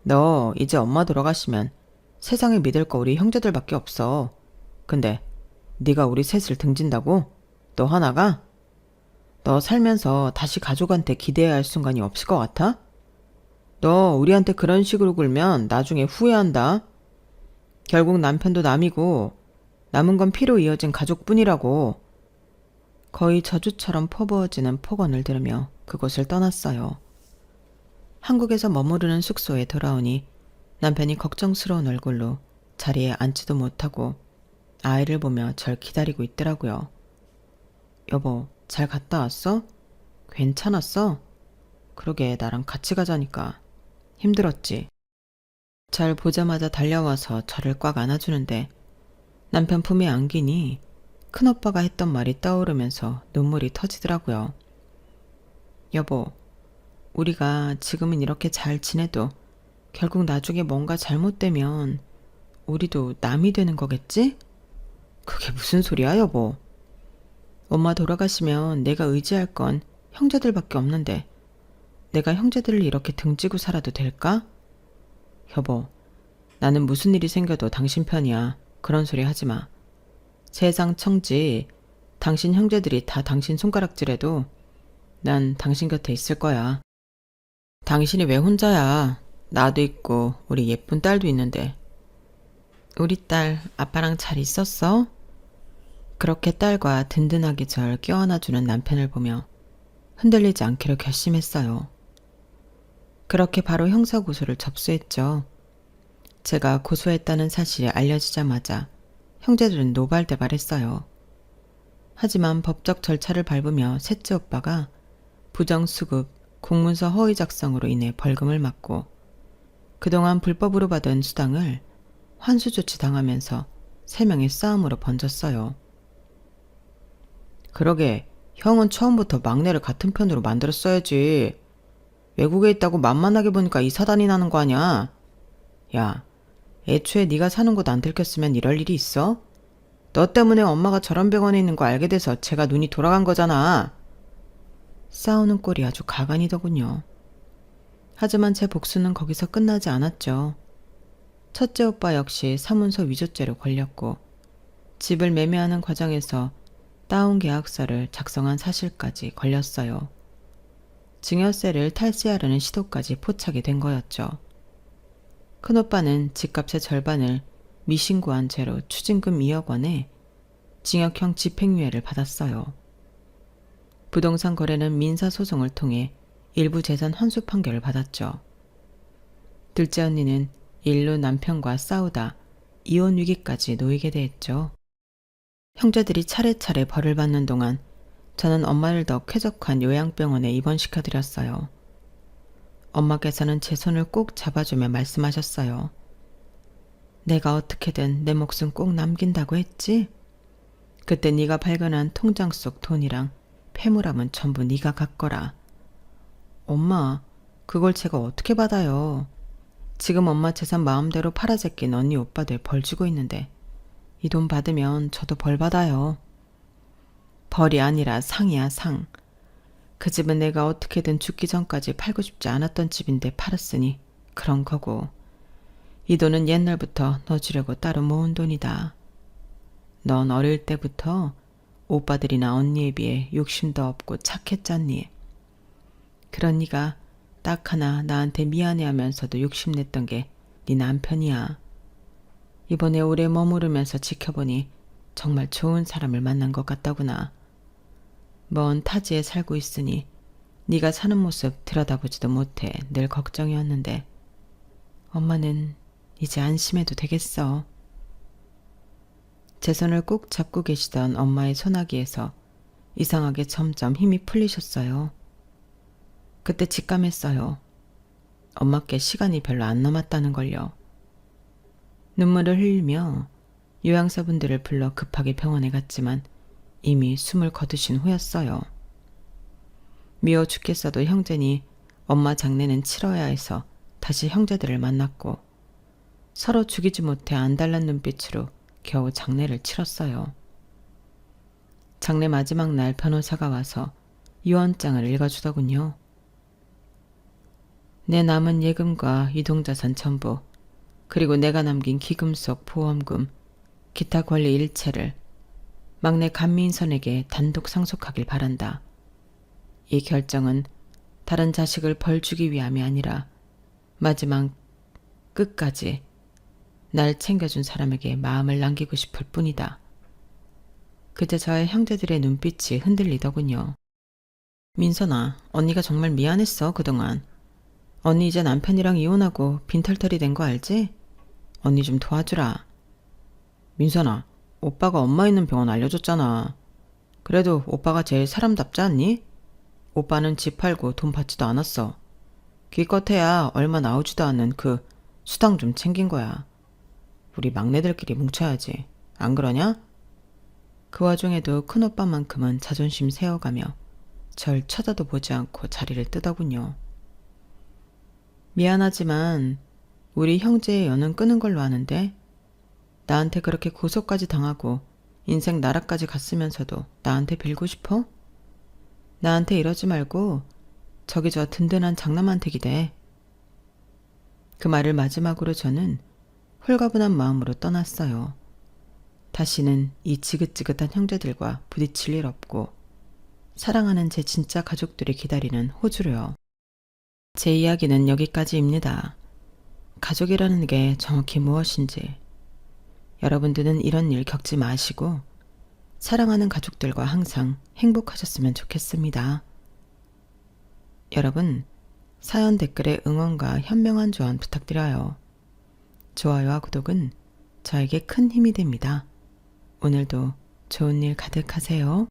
너 이제 엄마 돌아가시면 세상에 믿을 거 우리 형제들밖에 없어. 근데 네가 우리 셋을 등진다고? 너 하나가? 너 살면서 다시 가족한테 기대해야 할 순간이 없을 것 같아? 너 우리한테 그런 식으로 굴면 나중에 후회한다. 결국 남편도 남이고 남은 건 피로 이어진 가족뿐이라고. 거의 저주처럼 퍼부어지는 폭언을 들으며 그곳을 떠났어요. 한국에서 머무르는 숙소에 돌아오니 남편이 걱정스러운 얼굴로 자리에 앉지도 못하고 아이를 보며 절 기다리고 있더라고요. 여보, 잘 갔다 왔어? 괜찮았어? 그러게 나랑 같이 가자니까. 힘들었지? 절 보자마자 달려와서 저를 꽉 안아주는데 남편 품에 안기니 큰오빠가 했던 말이 떠오르면서 눈물이 터지더라고요. 여보, 우리가 지금은 이렇게 잘 지내도 결국 나중에 뭔가 잘못되면 우리도 남이 되는 거겠지? 그게 무슨 소리야, 여보? 엄마 돌아가시면 내가 의지할 건 형제들밖에 없는데 내가 형제들을 이렇게 등지고 살아도 될까? 여보, 나는 무슨 일이 생겨도 당신 편이야. 그런 소리 하지 마. 세상 청지, 당신 형제들이 다 당신 손가락질해도 난 당신 곁에 있을 거야. 당신이 왜 혼자야? 나도 있고 우리 예쁜 딸도 있는데. 우리 딸 아빠랑 잘 있었어? 그렇게 딸과 든든하게 절 껴안아주는 남편을 보며 흔들리지 않기로 결심했어요. 그렇게 바로 형사고소를 접수했죠. 제가 고소했다는 사실이 알려지자마자 형제들은 노발대발했어요. 하지만 법적 절차를 밟으며 셋째 오빠가 부정수급, 공문서 허위 작성으로 인해 벌금을 맞고 그동안 불법으로 받은 수당을 환수 조치 당하면서 3명의 싸움으로 번졌어요. 그러게 형은 처음부터 막내를 같은 편으로 만들었어야지. 외국에 있다고 만만하게 보니까 이사단이 나는 거 아냐? 야, 애초에 네가 사는 곳 안 들켰으면 이럴 일이 있어? 너 때문에 엄마가 저런 병원에 있는 거 알게 돼서 제가 눈이 돌아간 거잖아. 싸우는 꼴이 아주 가관이더군요. 하지만 제 복수는 거기서 끝나지 않았죠. 첫째 오빠 역시 사문서 위조죄로 걸렸고 집을 매매하는 과정에서 다운 계약서를 작성한 사실까지 걸렸어요. 증여세를 탈세하려는 시도까지 포착이 된 거였죠. 큰오빠는 집값의 절반을 미신고한 죄로 추징금 2억 원에 징역형 집행유예를 받았어요. 부동산 거래는 민사소송을 통해 일부 재산 환수 판결을 받았죠. 둘째 언니는 일로 남편과 싸우다 이혼 위기까지 놓이게 됐죠. 형제들이 차례차례 벌을 받는 동안 저는 엄마를 더 쾌적한 요양병원에 입원시켜드렸어요. 엄마께서는 제 손을 꼭 잡아주며 말씀하셨어요. 내가 어떻게든 내 목숨 꼭 남긴다고 했지? 그때 네가 발견한 통장 속 돈이랑 폐물함은 전부 네가 갖거라. 엄마, 그걸 제가 어떻게 받아요? 지금 엄마 재산 마음대로 팔아제낀 언니 오빠들 벌 주고 있는데 이 돈 받으면 저도 벌 받아요. 벌이 아니라 상이야, 상. 그 집은 내가 어떻게든 죽기 전까지 팔고 싶지 않았던 집인데 팔았으니 그런 거고 이 돈은 옛날부터 너 주려고 따로 모은 돈이다. 넌 어릴 때부터 오빠들이나 언니에 비해 욕심도 없고 착했잖니. 그런 네가 딱 하나 나한테 미안해하면서도 욕심냈던 게 네 남편이야. 이번에 오래 머무르면서 지켜보니 정말 좋은 사람을 만난 것 같다구나. 먼 타지에 살고 있으니 네가 사는 모습 들여다보지도 못해 늘 걱정이었는데 엄마는 이제 안심해도 되겠어. 제 손을 꾹 잡고 계시던 엄마의 소나기에서 이상하게 점점 힘이 풀리셨어요. 그때 직감했어요. 엄마께 시간이 별로 안 남았다는 걸요. 눈물을 흘리며 요양사분들을 불러 급하게 병원에 갔지만 이미 숨을 거두신 후였어요. 미워 죽겠어도 형제니 엄마 장례는 치러야 해서 다시 형제들을 만났고 서로 죽이지 못해 안달난 눈빛으로 겨우 장례를 치렀어요. 장례 마지막 날 변호사가 와서 유언장을 읽어주더군요. 내 남은 예금과 유동자산 전부 그리고 내가 남긴 기금 속 보험금, 기타 권리 일체를 막내 감미인선에게 단독 상속하길 바란다. 이 결정은 다른 자식을 벌 주기 위함이 아니라 마지막 끝까지 날 챙겨준 사람에게 마음을 남기고 싶을 뿐이다. 그때 저의 형제들의 눈빛이 흔들리더군요. 민선아, 언니가 정말 미안했어, 그동안. 언니 이제 남편이랑 이혼하고 빈털털이 된 거 알지? 언니 좀 도와주라. 민선아, 오빠가 엄마 있는 병원 알려줬잖아. 그래도 오빠가 제일 사람답지 않니? 오빠는 집 팔고 돈 받지도 않았어. 기껏해야 얼마 나오지도 않는 그 수당 좀 챙긴 거야. 우리 막내들끼리 뭉쳐야지. 안 그러냐? 그 와중에도 큰오빠만큼은 자존심 세워가며 절 쳐다도 보지 않고 자리를 뜨더군요. 미안하지만 우리 형제의 연은 끊은 걸로 아는데 나한테 그렇게 고소까지 당하고 인생 나락까지 갔으면서도 나한테 빌고 싶어? 나한테 이러지 말고 저기 저 든든한 장남한테 기대. 그 말을 마지막으로 저는 홀가분한 마음으로 떠났어요. 다시는 이 지긋지긋한 형제들과 부딪힐 일 없고 사랑하는 제 진짜 가족들이 기다리는 호주로요. 제 이야기는 여기까지입니다. 가족이라는 게 정확히 무엇인지 여러분들은 이런 일 겪지 마시고 사랑하는 가족들과 항상 행복하셨으면 좋겠습니다. 여러분, 사연 댓글에 응원과 현명한 조언 부탁드려요. 좋아요와 구독은 저에게 큰 힘이 됩니다. 오늘도 좋은 일 가득하세요.